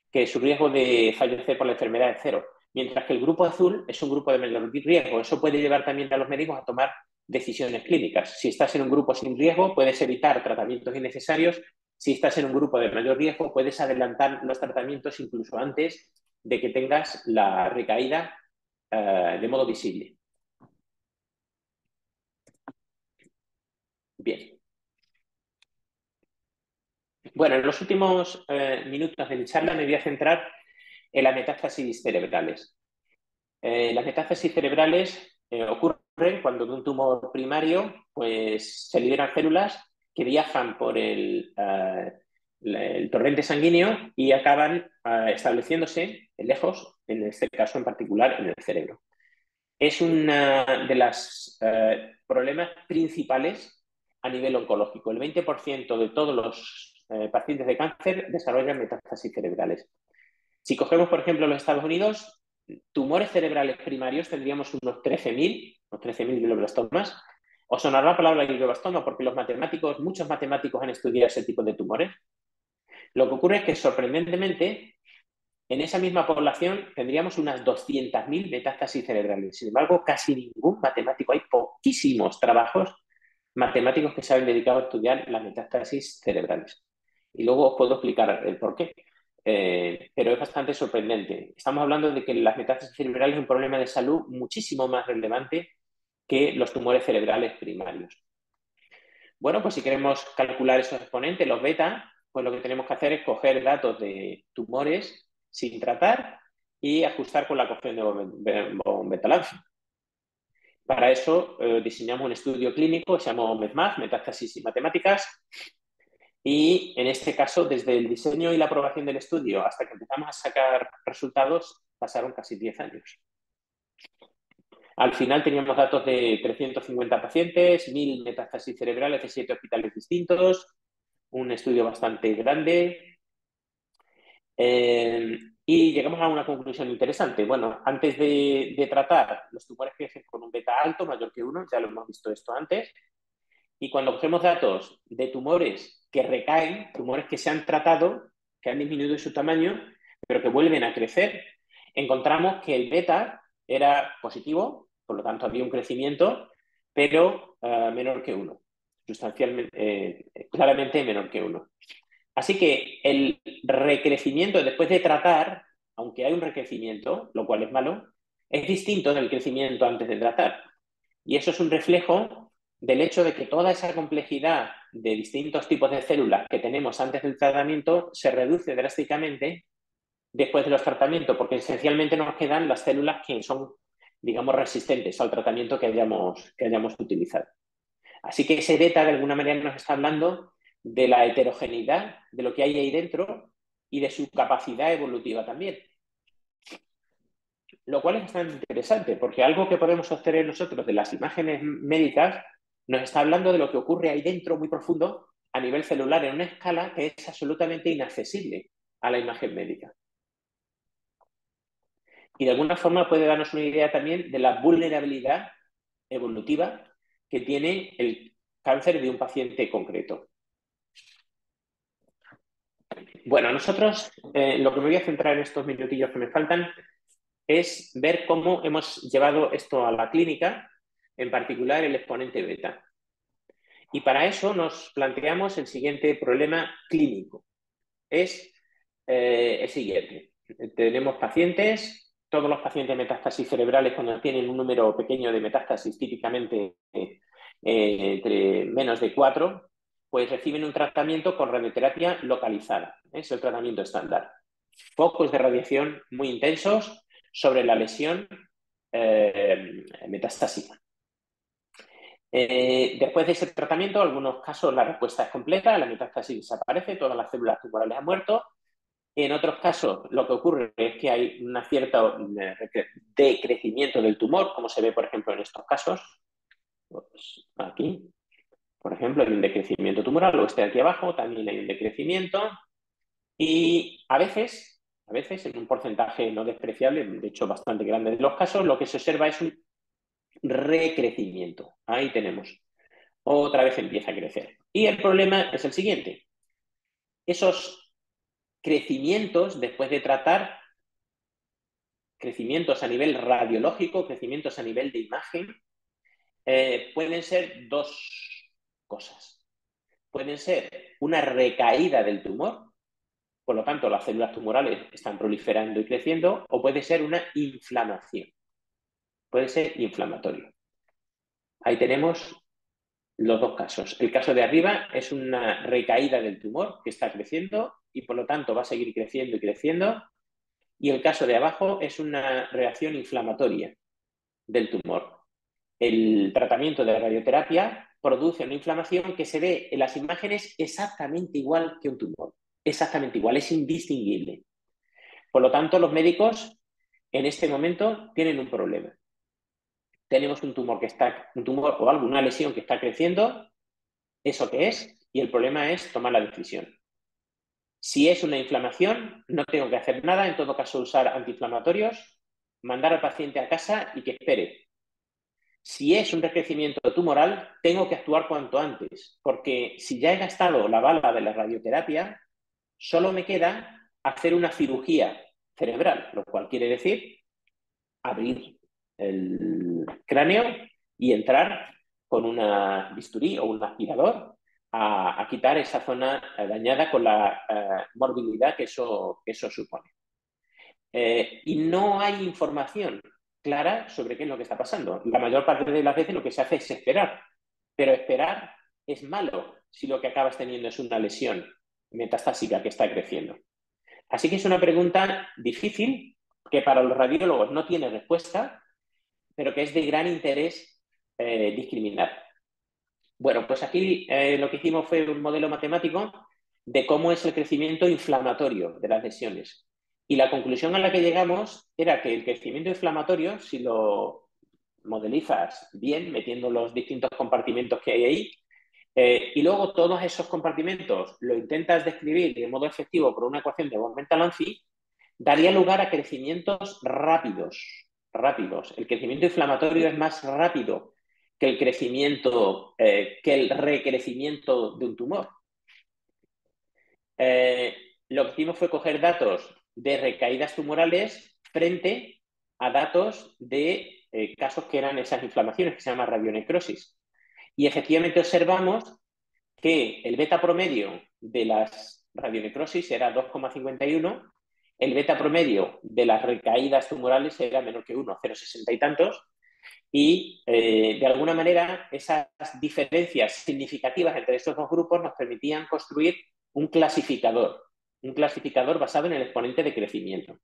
que su riesgo de fallecer por la enfermedad es cero. Mientras que el grupo azul es un grupo de menor riesgo. Eso puede llevar también a los médicos a tomar decisiones clínicas. Si estás en un grupo sin riesgo, puedes evitar tratamientos innecesarios. Si estás en un grupo de mayor riesgo, puedes adelantar los tratamientos incluso antes de que tengas la recaída de modo visible. Bien. Bueno, en los últimos minutos de mi charla me voy a centrar en las metástasis cerebrales. Las metástasis cerebrales ocurren cuando de un tumor primario pues, se liberan células que viajan por el torrente sanguíneo y acaban estableciéndose lejos, en este caso en particular en el cerebro. Es uno de los problemas principales a nivel oncológico. El 20% de todos los pacientes de cáncer desarrollan metástasis cerebrales. Si cogemos, por ejemplo, los Estados Unidos, tumores cerebrales primarios tendríamos unos 13.000 glioblastomas. Os sonará la palabra glioblastoma porque muchos matemáticos han estudiado ese tipo de tumores. Lo que ocurre es que, sorprendentemente, en esa misma población tendríamos unas 200.000 metástasis cerebrales. Sin embargo, casi ningún matemático, hay poquísimos trabajos matemáticos que se han dedicado a estudiar las metástasis cerebrales. Y luego os puedo explicar el por qué. Pero es bastante sorprendente. Estamos hablando de que las metástasis cerebrales es un problema de salud muchísimo más relevante que los tumores cerebrales primarios. Bueno, pues si queremos calcular esos exponentes, los beta, pues lo que tenemos que hacer es coger datos de tumores sin tratar y ajustar con la cocción de von-Betalanzio. Para eso diseñamos un estudio clínico que se llama MEDMAT, Metástasis y Matemáticas, y en este caso, desde el diseño y la aprobación del estudio hasta que empezamos a sacar resultados, pasaron casi 10 años. Al final teníamos datos de 350 pacientes, 1.000 metástasis cerebrales de 7 hospitales distintos, un estudio bastante grande. Y llegamos a una conclusión interesante. Bueno, antes de tratar, los tumores crecen con un beta alto, mayor que 1, ya lo hemos visto esto antes. Y cuando cogemos datos de tumores que recaen, tumores que se han tratado, que han disminuido su tamaño, pero que vuelven a crecer, encontramos que el beta era positivo, por lo tanto había un crecimiento, pero menor que 1, sustancialmente, claramente menor que 1. Así que el recrecimiento después de tratar, aunque hay un recrecimiento, lo cual es malo, es distinto del crecimiento antes de tratar. Y eso es un reflejo del hecho de que toda esa complejidad de distintos tipos de células que tenemos antes del tratamiento se reduce drásticamente después de los tratamientos, porque esencialmente nos quedan las células que son, digamos, resistentes al tratamiento que hayamos utilizado. Así que ese beta de alguna manera nos está hablando de la heterogeneidad de lo que hay ahí dentro y de su capacidad evolutiva también. Lo cual es bastante interesante, porque algo que podemos obtener nosotros de las imágenes médicas nos está hablando de lo que ocurre ahí dentro muy profundo a nivel celular en una escala que es absolutamente inaccesible a la imagen médica. Y de alguna forma puede darnos una idea también de la vulnerabilidad evolutiva que tiene el cáncer de un paciente concreto. Bueno, nosotros lo que me voy a centrar en estos minutillos que me faltan es ver cómo hemos llevado esto a la clínica, en particular el exponente beta. Y para eso nos planteamos el siguiente problema clínico. Es el siguiente. Tenemos pacientes, todos los pacientes de metástasis cerebrales cuando tienen un número pequeño de metástasis, típicamente entre menos de 4, pues reciben un tratamiento con radioterapia localizada. Es el tratamiento estándar. Focos de radiación muy intensos sobre la lesión metastásica. Después de ese tratamiento, en algunos casos la respuesta es completa, la metástasis desaparece, todas las células tumorales han muerto. En otros casos, lo que ocurre es que hay una cierta decrecimiento del tumor, como se ve, por ejemplo, en estos casos. Pues aquí, por ejemplo, hay un decrecimiento tumoral, o este de aquí abajo también hay un decrecimiento. Y a veces, en un porcentaje no despreciable, de hecho bastante grande de los casos, lo que se observa es un recrecimiento. Ahí tenemos. Otra vez empieza a crecer. Y el problema es el siguiente. Esos crecimientos, después de tratar, crecimientos a nivel radiológico, crecimientos a nivel de imagen, pueden ser dos cosas. Pueden ser una recaída del tumor, por lo tanto las células tumorales están proliferando y creciendo, o puede ser una inflamación. Puede ser inflamatorio. Ahí tenemos los dos casos. El caso de arriba es una recaída del tumor que está creciendo y por lo tanto va a seguir creciendo y creciendo. Y el caso de abajo es una reacción inflamatoria del tumor. El tratamiento de radioterapia produce una inflamación que se ve en las imágenes exactamente igual que un tumor. Exactamente igual, es indistinguible. Por lo tanto, los médicos en este momento tienen un problema. Tenemos un tumor o alguna lesión que está creciendo eso qué es y el problema es tomar la decisión. Si es una inflamación, no tengo que hacer nada, en todo caso usar antiinflamatorios, mandar al paciente a casa y que espere. Si es un recrecimiento tumoral, tengo que actuar cuanto antes, porque si ya he gastado la bala de la radioterapia, solo me queda hacer una cirugía cerebral, lo cual quiere decir abrir el cráneo y entrar con una bisturí o un aspirador a quitar esa zona dañada con la morbilidad que eso supone. Y no hay información clara sobre qué es lo que está pasando. La mayor parte de las veces lo que se hace es esperar, pero esperar es malo si lo que acabas teniendo es una lesión metastásica que está creciendo. Así que es una pregunta difícil que para los radiólogos no tiene respuesta, pero que es de gran interés discriminar. Bueno, pues aquí lo que hicimos fue un modelo matemático de cómo es el crecimiento inflamatorio de las lesiones. Y la conclusión a la que llegamos era que el crecimiento inflamatorio, si lo modelizas bien, metiendo los distintos compartimentos que hay ahí, y luego todos esos compartimentos lo intentas describir de modo efectivo por una ecuación de Von-Mental-Amphy, daría lugar a crecimientos rápidos. El crecimiento inflamatorio es más rápido que el crecimiento, que el recrecimiento de un tumor. Lo que hicimos fue coger datos de recaídas tumorales frente a datos de casos que eran esas inflamaciones, que se llama radionecrosis. Y efectivamente observamos que el beta promedio de las radionecrosis era 2,51, el beta promedio de las recaídas tumorales era menor que 1, 0,60 y tantos, y de alguna manera esas diferencias significativas entre estos dos grupos nos permitían construir un clasificador basado en el exponente de crecimiento.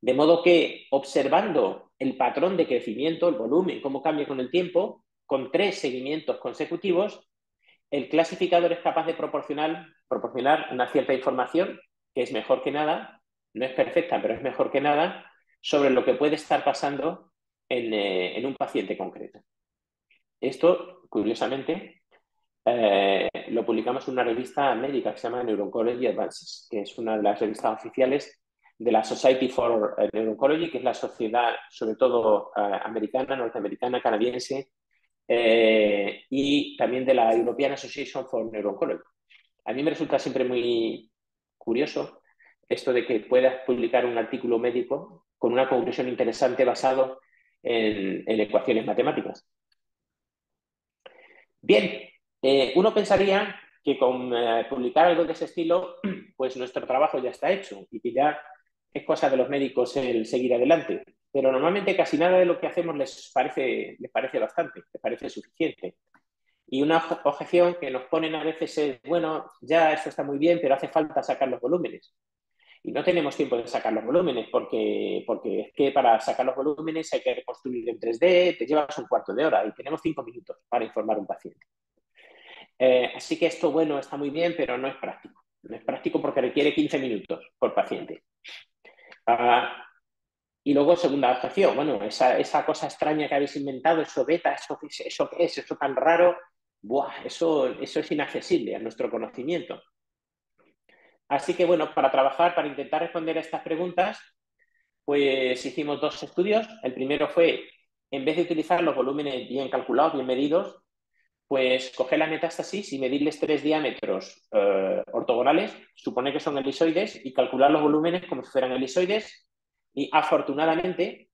De modo que observando el patrón de crecimiento, el volumen, cómo cambia con el tiempo, con 3 seguimientos consecutivos, el clasificador es capaz de proporcionar una cierta información que es mejor que nada, no es perfecta, pero es mejor que nada, sobre lo que puede estar pasando en un paciente concreto. Esto, curiosamente, lo publicamos en una revista médica que se llama Neuro-Oncology Advances, que es una de las revistas oficiales de la Society for Neuro-Oncology, que es la sociedad, sobre todo americana, norteamericana, canadiense, y también de la European Association for Neuro-Oncology. A mí me resulta siempre muy curioso esto de que puedas publicar un artículo médico con una conclusión interesante basado en ecuaciones matemáticas. Bien, uno pensaría que con publicar algo de ese estilo, pues nuestro trabajo ya está hecho y que ya es cosa de los médicos el seguir adelante. Pero normalmente casi nada de lo que hacemos les parece bastante, les parece suficiente. Y una objeción que nos ponen a veces es, bueno, ya esto está muy bien, pero hace falta sacar los volúmenes. Y no tenemos tiempo de sacar los volúmenes porque es que para sacar los volúmenes hay que reconstruir en 3D, te llevas un cuarto de hora y tenemos 5 minutos para informar a un paciente. Así que esto, bueno, está muy bien, pero no es práctico. No es práctico porque requiere 15 minutos por paciente. Y luego, segunda objeción, bueno, esa cosa extraña que habéis inventado, eso beta, eso qué es, eso tan raro, ¡buah! Eso es inaccesible a nuestro conocimiento. Así que, bueno, para intentar responder a estas preguntas, pues hicimos 2 estudios. El primero fue, en vez de utilizar los volúmenes bien calculados, bien medidos, pues coger la metástasis y medirles 3 diámetros ortogonales, supone que son elisoides, y calcular los volúmenes como si fueran elisoides. Y afortunadamente,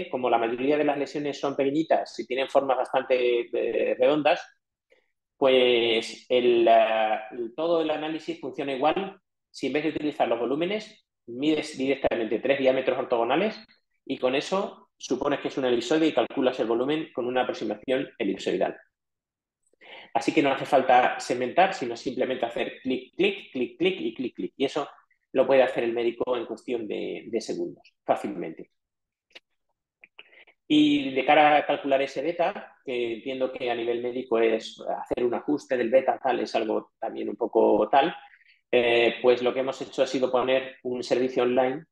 como la mayoría de las lesiones son pequeñitas y tienen formas bastante redondas, pues todo el análisis funciona igual si en vez de utilizar los volúmenes, mides directamente 3 diámetros ortogonales y con eso supones que es un elipsoide y calculas el volumen con una aproximación elipsoidal. Así que no hace falta segmentar, sino simplemente hacer clic, clic, clic, clic y clic, clic. Y eso lo puede hacer el médico en cuestión de segundos, fácilmente. Y de cara a calcular ese beta, que entiendo que a nivel médico es hacer un ajuste del beta, tal, es algo también un poco tal, pues lo que hemos hecho ha sido poner un servicio online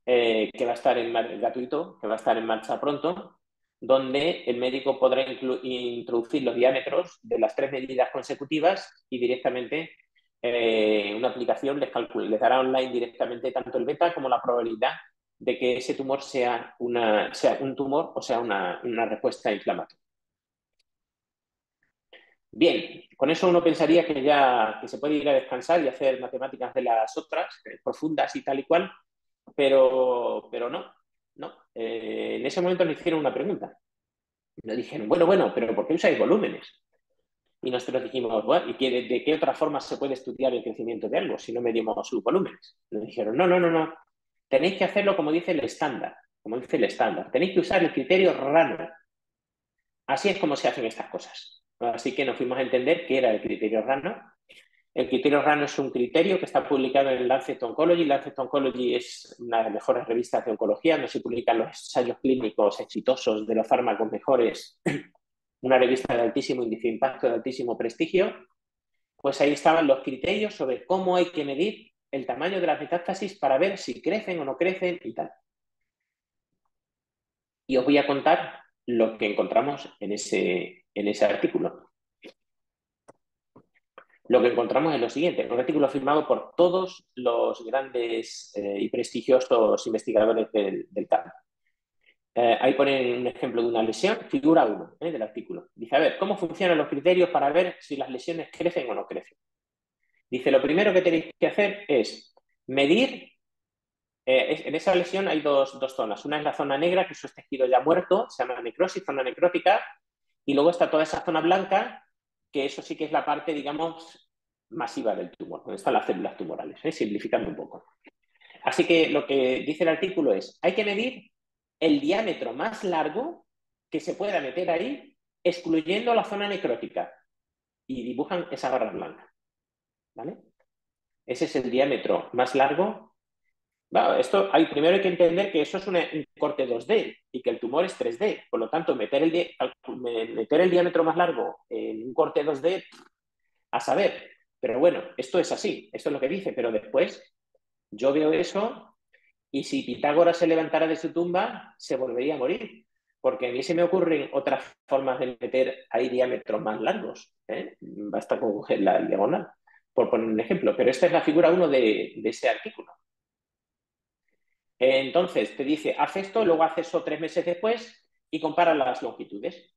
que va a estar gratuito, que va a estar en marcha pronto, donde el médico podrá introducir los diámetros de las 3 medidas consecutivas y directamente una aplicación les dará online directamente tanto el beta como la probabilidad de que ese tumor sea un tumor o sea una respuesta inflamatoria. Bien, con eso uno pensaría que se puede ir a descansar y hacer matemáticas de las otras, profundas y tal y cual, pero no. En ese momento nos hicieron una pregunta. Nos dijeron, bueno, pero ¿por qué usáis volúmenes? Y nosotros dijimos, bueno, ¿y de qué otra forma se puede estudiar el crecimiento de algo si no medimos sus volúmenes? Nos dijeron, no. Tenéis que hacerlo como dice el estándar. Tenéis que usar el criterio RANO. Así es como se hacen estas cosas. Así que nos fuimos a entender qué era el criterio RANO. El criterio RANO es un criterio que está publicado en el Lancet Oncology. Lancet Oncology es una de las mejores revistas de oncología, donde se publican los ensayos clínicos exitosos de los fármacos mejores, una revista de altísimo índice de impacto, de altísimo prestigio. Pues ahí estaban los criterios sobre cómo hay que medir el tamaño de las metástasis para ver si crecen o no crecen y tal. Y os voy a contar lo que encontramos en ese artículo. Lo que encontramos es lo siguiente, un artículo firmado por todos los grandes y prestigiosos investigadores del campo. Ahí ponen un ejemplo de una lesión, figura 1 del artículo. Dice, a ver, ¿cómo funcionan los criterios para ver si las lesiones crecen o no crecen? Dice, lo primero que tenéis que hacer es medir, en esa lesión hay dos zonas. Una es la zona negra, que es un tejido ya muerto, se llama necrosis, zona necrótica, y luego está toda esa zona blanca, que eso sí que es la parte, digamos, masiva del tumor, donde están las células tumorales, simplificando un poco. Así que lo que dice el artículo es, hay que medir el diámetro más largo que se pueda meter ahí, excluyendo la zona necrótica, y dibujan esa barra blanca, ¿vale? Ese es el diámetro más largo. Bueno, primero hay que entender que eso es un corte 2D y que el tumor es 3D. Por lo tanto, meter el diámetro más largo en un corte 2D, a saber. Pero bueno, esto es así, esto es lo que dice. Pero después yo veo eso y si Pitágoras se levantara de su tumba, se volvería a morir. Porque a mí se me ocurren otras formas de meter ahí diámetros más largos. Basta con coger la diagonal, por poner un ejemplo. Pero esta es la figura 1 de ese artículo. Entonces, te dice, haz esto, luego haz eso 3 meses después y compara las longitudes.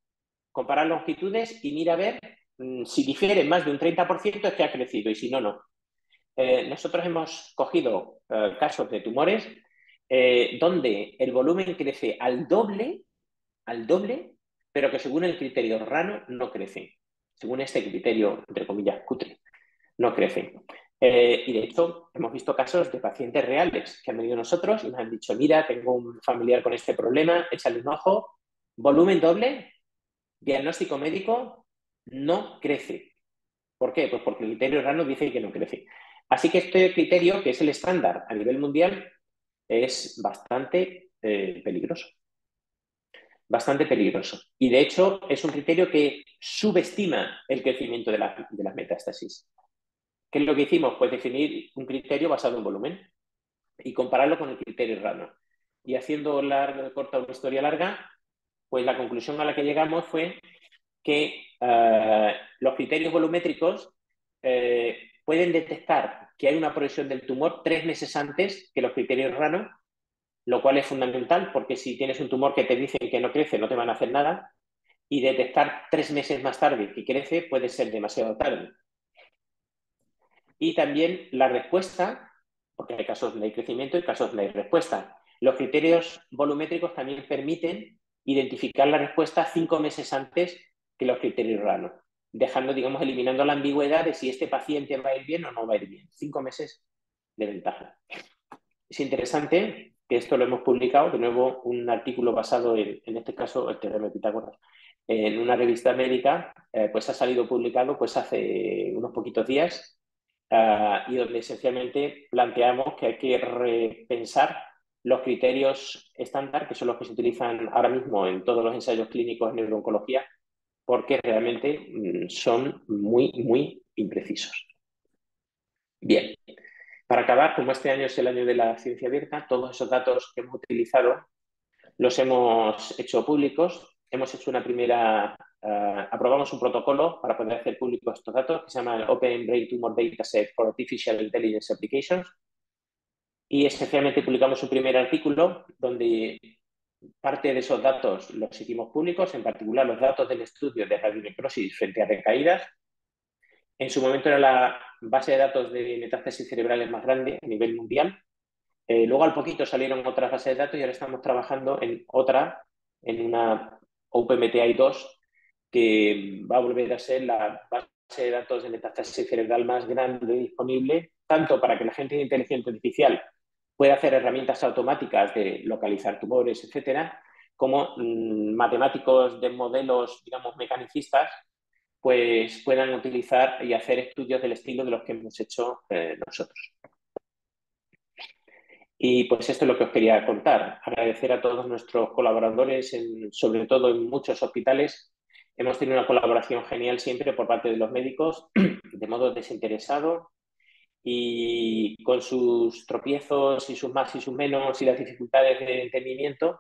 Compara longitudes y mira a ver si difiere más de un 30% es que ha crecido y si no, no. Nosotros hemos cogido casos de tumores donde el volumen crece al doble, pero que según el criterio RANO no crecen. Según este criterio, entre comillas, cutre, no crecen. Y de hecho, hemos visto casos de pacientes reales que han venido a nosotros y nos han dicho, mira, tengo un familiar con este problema, échale un ojo, volumen doble, diagnóstico médico, no crece. ¿Por qué? Pues porque el criterio RANO dice que no crece. Así que este criterio, que es el estándar a nivel mundial, es bastante peligroso. Bastante peligroso. Y de hecho es un criterio que subestima el crecimiento de las metástasis. ¿Qué es lo que hicimos? Pues definir un criterio basado en volumen y compararlo con el criterio RANO. Y haciendo corta una historia larga, pues la conclusión a la que llegamos fue que los criterios volumétricos pueden detectar que hay una progresión del tumor 3 meses antes que los criterios RANO, lo cual es fundamental porque si tienes un tumor que te dicen que no crece, no te van a hacer nada, y detectar 3 meses más tarde que crece puede ser demasiado tarde. Y también la respuesta, porque hay casos donde hay crecimiento y casos donde hay respuesta. Los criterios volumétricos también permiten identificar la respuesta 5 meses antes que los criterios RANO, dejando, digamos, eliminando la ambigüedad de si este paciente va a ir bien o no va a ir bien. 5 meses de ventaja. Es interesante que esto lo hemos publicado, de nuevo, un artículo basado en este caso, el teorema de Pitágoras, en una revista médica, pues ha salido publicado pues hace unos poquitos días, y donde esencialmente planteamos que hay que repensar los criterios estándar, que son los que se utilizan ahora mismo en todos los ensayos clínicos en neurooncología, porque realmente son muy, muy imprecisos. Bien, para acabar, como este año es el año de la ciencia abierta, todos esos datos que hemos utilizado los hemos hecho públicos. Hemos hecho una primera, aprobamos un protocolo para poder hacer públicos estos datos que se llama el Open Brain Tumor Dataset for Artificial Intelligence Applications. Y esencialmente publicamos un primer artículo donde parte de esos datos los hicimos públicos, en particular los datos del estudio de radionecrosis frente a recaídas. En su momento era la base de datos de metástasis cerebrales más grande a nivel mundial. Luego al poquito salieron otras bases de datos y ahora estamos trabajando en otra, en una OpenMTI2, que va a volver a ser la base de datos de metástasis cerebral más grande disponible, tanto para que la gente de inteligencia artificial pueda hacer herramientas automáticas de localizar tumores, etcétera, como matemáticos de modelos, digamos, mecanicistas, pues puedan utilizar y hacer estudios del estilo de los que hemos hecho nosotros. Y pues esto es lo que os quería contar. Agradecer a todos nuestros colaboradores, sobre todo en muchos hospitales. Hemos tenido una colaboración genial siempre por parte de los médicos, de modo desinteresado y con sus tropiezos y sus más y sus menos y las dificultades de entendimiento,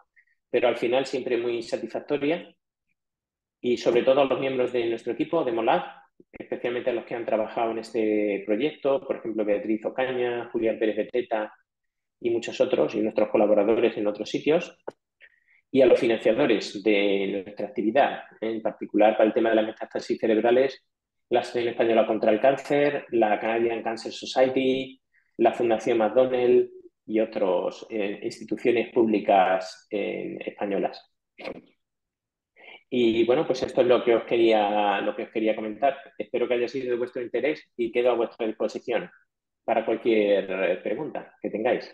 pero al final siempre muy satisfactoria. Y sobre todo a los miembros de nuestro equipo de MOLAB, especialmente a los que han trabajado en este proyecto, por ejemplo Beatriz Ocaña, Julián Pérez Beteta y muchos otros, y nuestros colaboradores en otros sitios, y a los financiadores de nuestra actividad, en particular para el tema de las metástasis cerebrales, la Asociación Española contra el Cáncer, la Canadian Cancer Society, la Fundación McDonnell y otras instituciones públicas españolas. Y bueno, pues esto es lo que os quería comentar. Espero que haya sido de vuestro interés y quedo a vuestra disposición para cualquier pregunta que tengáis.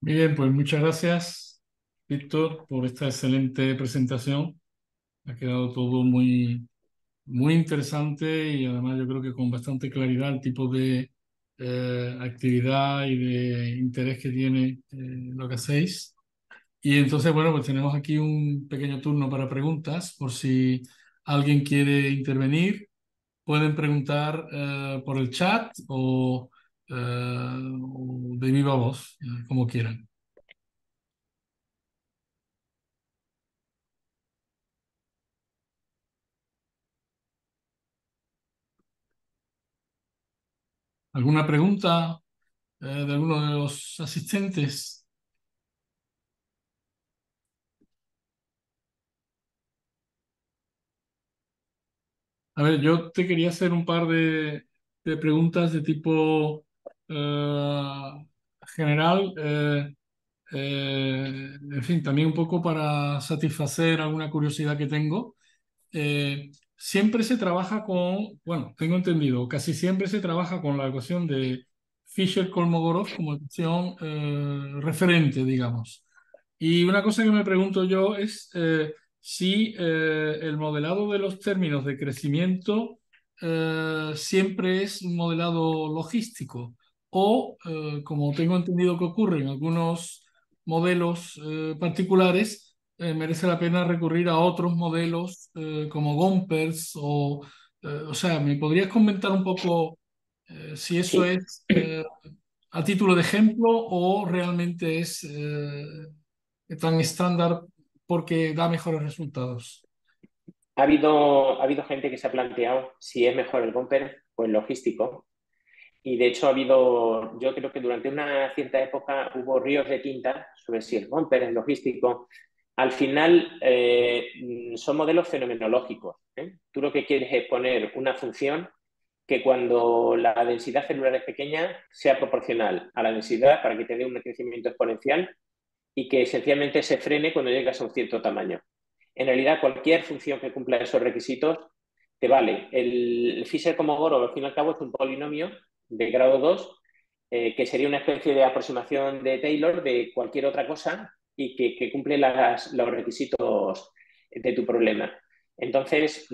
Bien, pues muchas gracias, Víctor, por esta excelente presentación. Ha quedado todo muy, muy interesante y además yo creo que con bastante claridad el tipo de actividad y de interés que tiene lo que hacéis. Y entonces, bueno, pues tenemos aquí un pequeño turno para preguntas, por si alguien quiere intervenir. Pueden preguntar por el chat o de viva voz, como quieran. ¿Alguna pregunta de alguno de los asistentes? A ver, yo te quería hacer un par de preguntas de tipo general. En fin, también un poco para satisfacer alguna curiosidad que tengo. Siempre se trabaja con, bueno, tengo entendido, casi siempre se trabaja con la ecuación de Fisher-Kolmogorov como ecuación referente, digamos. Y una cosa que me pregunto yo es si el modelado de los términos de crecimiento siempre es un modelado logístico o, como tengo entendido que ocurre en algunos modelos particulares, merece la pena recurrir a otros modelos como Gompers o sea, ¿me podrías comentar un poco si eso Sí. es a título de ejemplo o realmente es tan estándar porque da mejores resultados? Ha habido gente que se ha planteado si es mejor el bumper o el logístico. Y de hecho yo creo que durante una cierta época hubo ríos de tinta sobre si el bumper, el logístico. Al final son modelos fenomenológicos, ¿eh? Tú lo que quieres es poner una función que cuando la densidad celular es pequeña sea proporcional a la densidad para que te dé un crecimiento exponencial y que esencialmente se frene cuando llegas a un cierto tamaño. En realidad, cualquier función que cumpla esos requisitos te vale. El Fisher-Kolmogorov, al fin y al cabo, es un polinomio de grado 2, que sería una especie de aproximación de Taylor de cualquier otra cosa y que cumple los requisitos de tu problema. Entonces,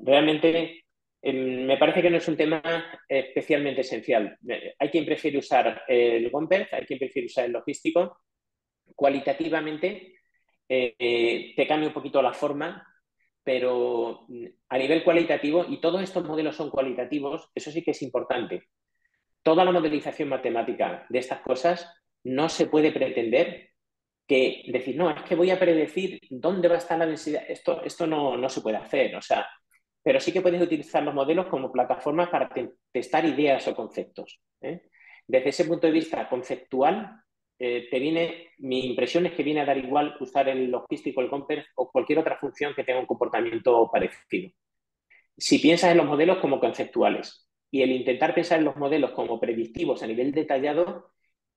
realmente me parece que no es un tema especialmente esencial. Hay quien prefiere usar el Gompers, hay quien prefiere usar el logístico. Cualitativamente te cambia un poquito la forma, pero a nivel cualitativo, y todos estos modelos son cualitativos, eso sí que es importante. Toda la modelización matemática de estas cosas no se puede pretender que decir, no, es que voy a predecir dónde va a estar la densidad. Esto no se puede hacer, o sea, pero sí que puedes utilizar los modelos como plataformas para testar ideas o conceptos, ¿eh? Desde ese punto de vista conceptual, mi impresión es que viene a dar igual usar el logístico, el Compers o cualquier otra función que tenga un comportamiento parecido. Si piensas en los modelos como conceptuales y el intentar pensar en los modelos como predictivos a nivel detallado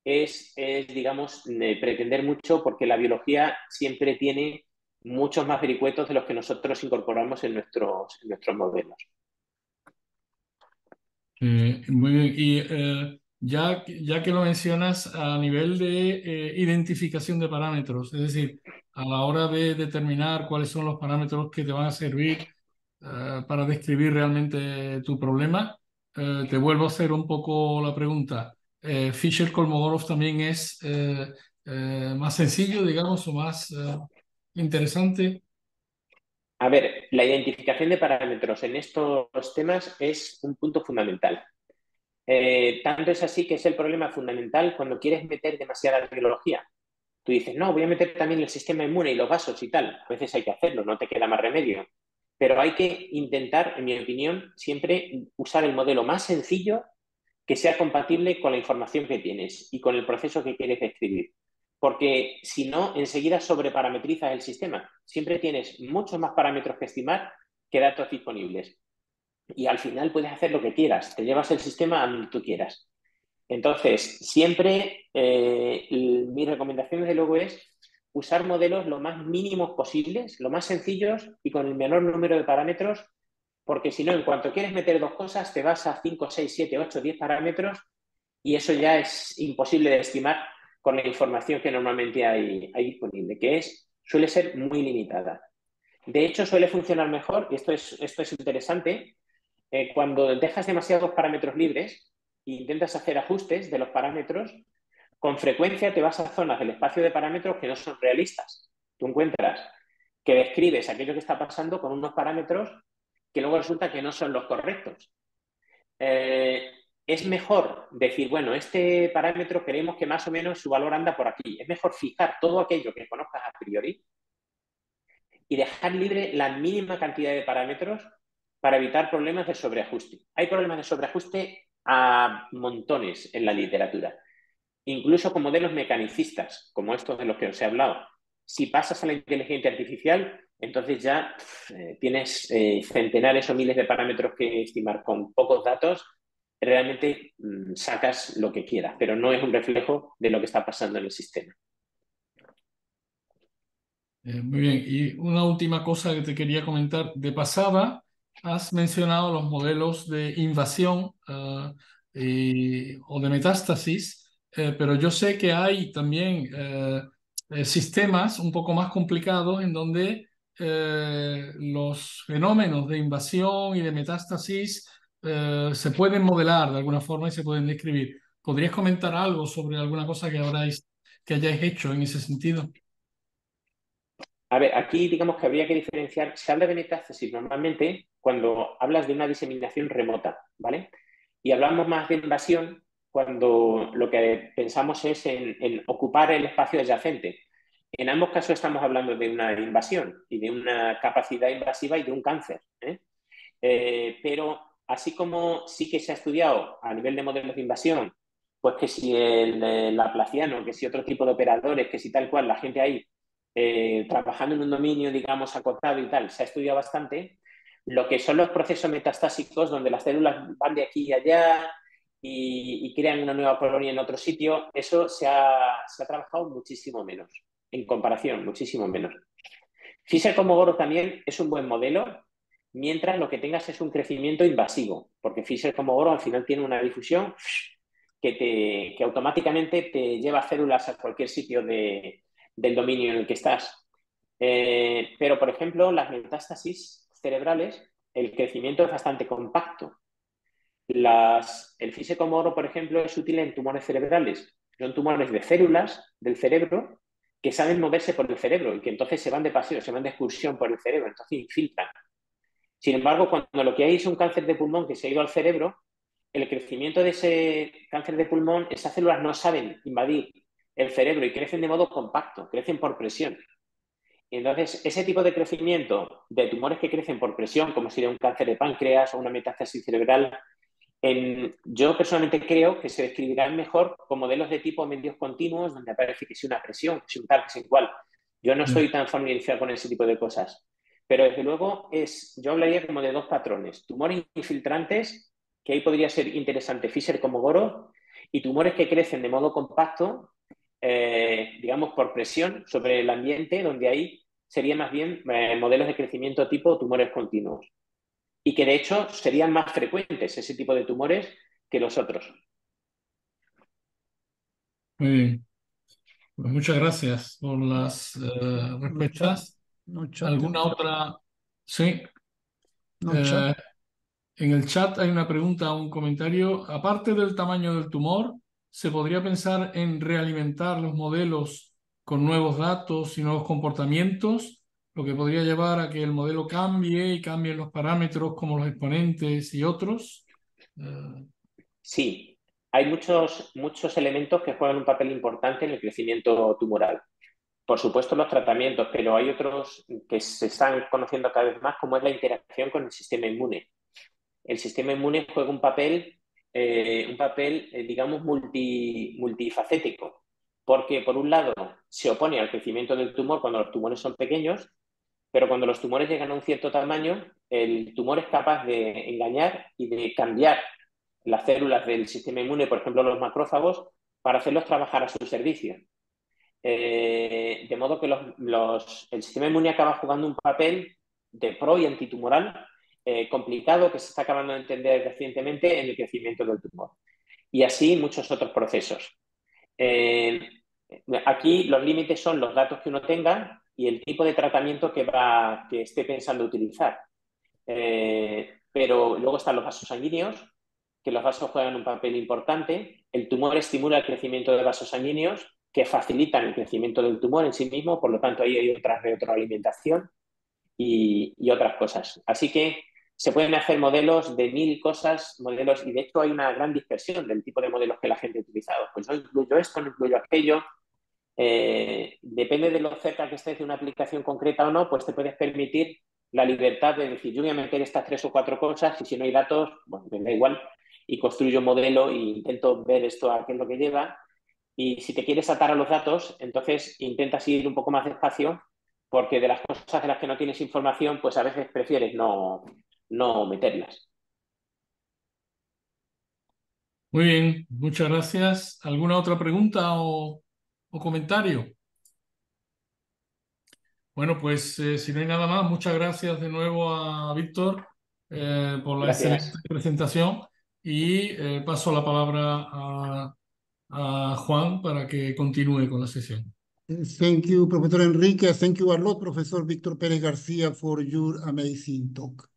es digamos, pretender mucho, porque la biología siempre tiene muchos más vericuetos de los que nosotros incorporamos en nuestros modelos. Muy bien. Y ya que lo mencionas a nivel de identificación de parámetros, es decir, a la hora de determinar cuáles son los parámetros que te van a servir para describir realmente tu problema, te vuelvo a hacer un poco la pregunta. ¿Fisher-Kolmogorov también es más sencillo, digamos, o más interesante? A ver, la identificación de parámetros en estos temas es un punto fundamental. Tanto es así que es el problema fundamental cuando quieres meter demasiada biología. Tú dices, no, voy a meter también el sistema inmune y los vasos y tal. A veces hay que hacerlo, no te queda más remedio. Pero hay que intentar, en mi opinión, siempre usar el modelo más sencillo que sea compatible con la información que tienes y con el proceso que quieres describir. Porque si no, enseguida sobreparametrizas el sistema. Siempre tienes muchos más parámetros que estimar que datos disponibles. Y al final puedes hacer lo que quieras. Te llevas el sistema a donde tú quieras. Entonces, siempre mi recomendación, desde luego, es usar modelos lo más mínimos posibles, lo más sencillos y con el menor número de parámetros, porque si no, en cuanto quieres meter dos cosas, te vas a 5, 6, 7, 8, 10 parámetros y eso ya es imposible de estimar con la información que normalmente hay disponible, que suele ser muy limitada. De hecho, suele funcionar mejor, y esto es interesante, cuando dejas demasiados parámetros libres e intentas hacer ajustes de los parámetros, con frecuencia te vas a zonas del espacio de parámetros que no son realistas. Tú encuentras que describes aquello que está pasando con unos parámetros que luego resulta que no son los correctos. Es mejor decir, bueno, este parámetro queremos que más o menos su valor anda por aquí. Es mejor fijar todo aquello que conozcas a priori y dejar libre la mínima cantidad de parámetros para evitar problemas de sobreajuste. Hay problemas de sobreajuste a montones en la literatura, incluso con modelos mecanicistas, como estos de los que os he hablado. Si pasas a la inteligencia artificial, entonces ya tienes centenares o miles de parámetros que estimar con pocos datos. Realmente sacas lo que quieras, pero no es un reflejo de lo que está pasando en el sistema. Muy bien, y una última cosa que te quería comentar. De pasada, has mencionado los modelos de invasión o de metástasis, pero yo sé que hay también sistemas un poco más complicados en donde los fenómenos de invasión y de metástasis se pueden modelar de alguna forma y se pueden describir. ¿Podrías comentar algo sobre alguna cosa que hayáis hecho en ese sentido? A ver, aquí digamos que habría que diferenciar, se habla de metástasis normalmente cuando hablas de una diseminación remota, ¿vale? Y hablamos más de invasión cuando lo que pensamos es en ocupar el espacio adyacente. En ambos casos estamos hablando de una invasión y de una capacidad invasiva y de un cáncer, ¿eh? Pero así como sí que se ha estudiado a nivel de modelos de invasión, pues que si el laplaciano, que si otro tipo de operadores, que si tal cual, la gente ahí trabajando en un dominio, digamos, acotado y tal, se ha estudiado bastante, lo que son los procesos metastásicos, donde las células van de aquí y allá y crean una nueva colonia en otro sitio, eso se ha trabajado muchísimo menos, en comparación, muchísimo menos. Fisher-Kolmogorov también es un buen modelo, mientras lo que tengas es un crecimiento invasivo, porque Fisher-Kolmogorov al final tiene una difusión que automáticamente te lleva células a cualquier sitio del dominio en el que estás. Pero, por ejemplo, las metástasis cerebrales, el crecimiento es bastante compacto. El Fisher-Kolmogorov, por ejemplo, es útil en tumores cerebrales. Son tumores de células del cerebro que saben moverse por el cerebro y que entonces se van de paseo, se van de excursión por el cerebro, entonces infiltran. Sin embargo, cuando lo que hay es un cáncer de pulmón que se ha ido al cerebro, el crecimiento de ese cáncer de pulmón, esas células no saben invadir el cerebro y crecen de modo compacto, crecen por presión. Y entonces, ese tipo de crecimiento de tumores que crecen por presión, como sería un cáncer de páncreas o una metástasis cerebral, yo personalmente creo que se describirán mejor con modelos de tipo medios continuos, donde aparece que si una presión, que si un tal, que si igual. Yo no estoy tan familiarizado con ese tipo de cosas. Pero desde luego yo hablaría como de dos patrones. Tumores infiltrantes, que ahí podría ser interesante Fischer como Goro, y tumores que crecen de modo compacto, digamos por presión sobre el ambiente, donde ahí serían más bien modelos de crecimiento tipo tumores continuos. Y que de hecho serían más frecuentes ese tipo de tumores que los otros. Muy bien. Pues muchas gracias por las respuestas. No chat. ¿Alguna otra? Sí. No chat. En el chat hay una pregunta o un comentario. Aparte del tamaño del tumor, ¿se podría pensar en realimentar los modelos con nuevos datos y nuevos comportamientos? Lo que podría llevar a que el modelo cambie y cambien los parámetros como los exponentes y otros. Sí, hay muchos elementos que juegan un papel importante en el crecimiento tumoral. Por supuesto los tratamientos, pero hay otros que se están conociendo cada vez más, como es la interacción con el sistema inmune. El sistema inmune juega un papel digamos, multifacético, porque por un lado se opone al crecimiento del tumor cuando los tumores son pequeños, pero cuando los tumores llegan a un cierto tamaño, el tumor es capaz de engañar y de cambiar las células del sistema inmune, por ejemplo los macrófagos, para hacerlos trabajar a su servicio. De modo que el sistema inmune acaba jugando un papel de pro y antitumoral complicado que se está acabando de entender recientemente en el crecimiento del tumor. Y así muchos otros procesos. Aquí los límites son los datos que uno tenga y el tipo de tratamiento que esté pensando utilizar. Pero luego están los vasos sanguíneos, que los vasos juegan un papel importante. El tumor estimula el crecimiento de vasos sanguíneos que facilitan el crecimiento del tumor en sí mismo, por lo tanto ahí hay otra retroalimentación y otras cosas. Así que se pueden hacer modelos de 1000 cosas, modelos, y de hecho hay una gran dispersión del tipo de modelos que la gente ha utilizado. Pues no incluyo esto, no incluyo aquello. Depende de lo cerca que estés de una aplicación concreta o no, pues te puedes permitir la libertad de decir, yo voy a meter estas 3 o 4 cosas y si no hay datos, bueno, me da igual, y construyo un modelo e intento ver esto a qué es lo que lleva. Y si te quieres atar a los datos, entonces intentas ir un poco más despacio, porque de las cosas de las que no tienes información, pues a veces prefieres no meterlas. Muy bien, muchas gracias. ¿Alguna otra pregunta o comentario? Bueno, pues si no hay nada más, muchas gracias de nuevo a Víctor por la excelente Gracias. presentación y paso la palabra a Juan para que continúe con la sesión. Thank you, Professor Enrique. Thank you a lot, Professor Víctor Pérez García, for your amazing talk.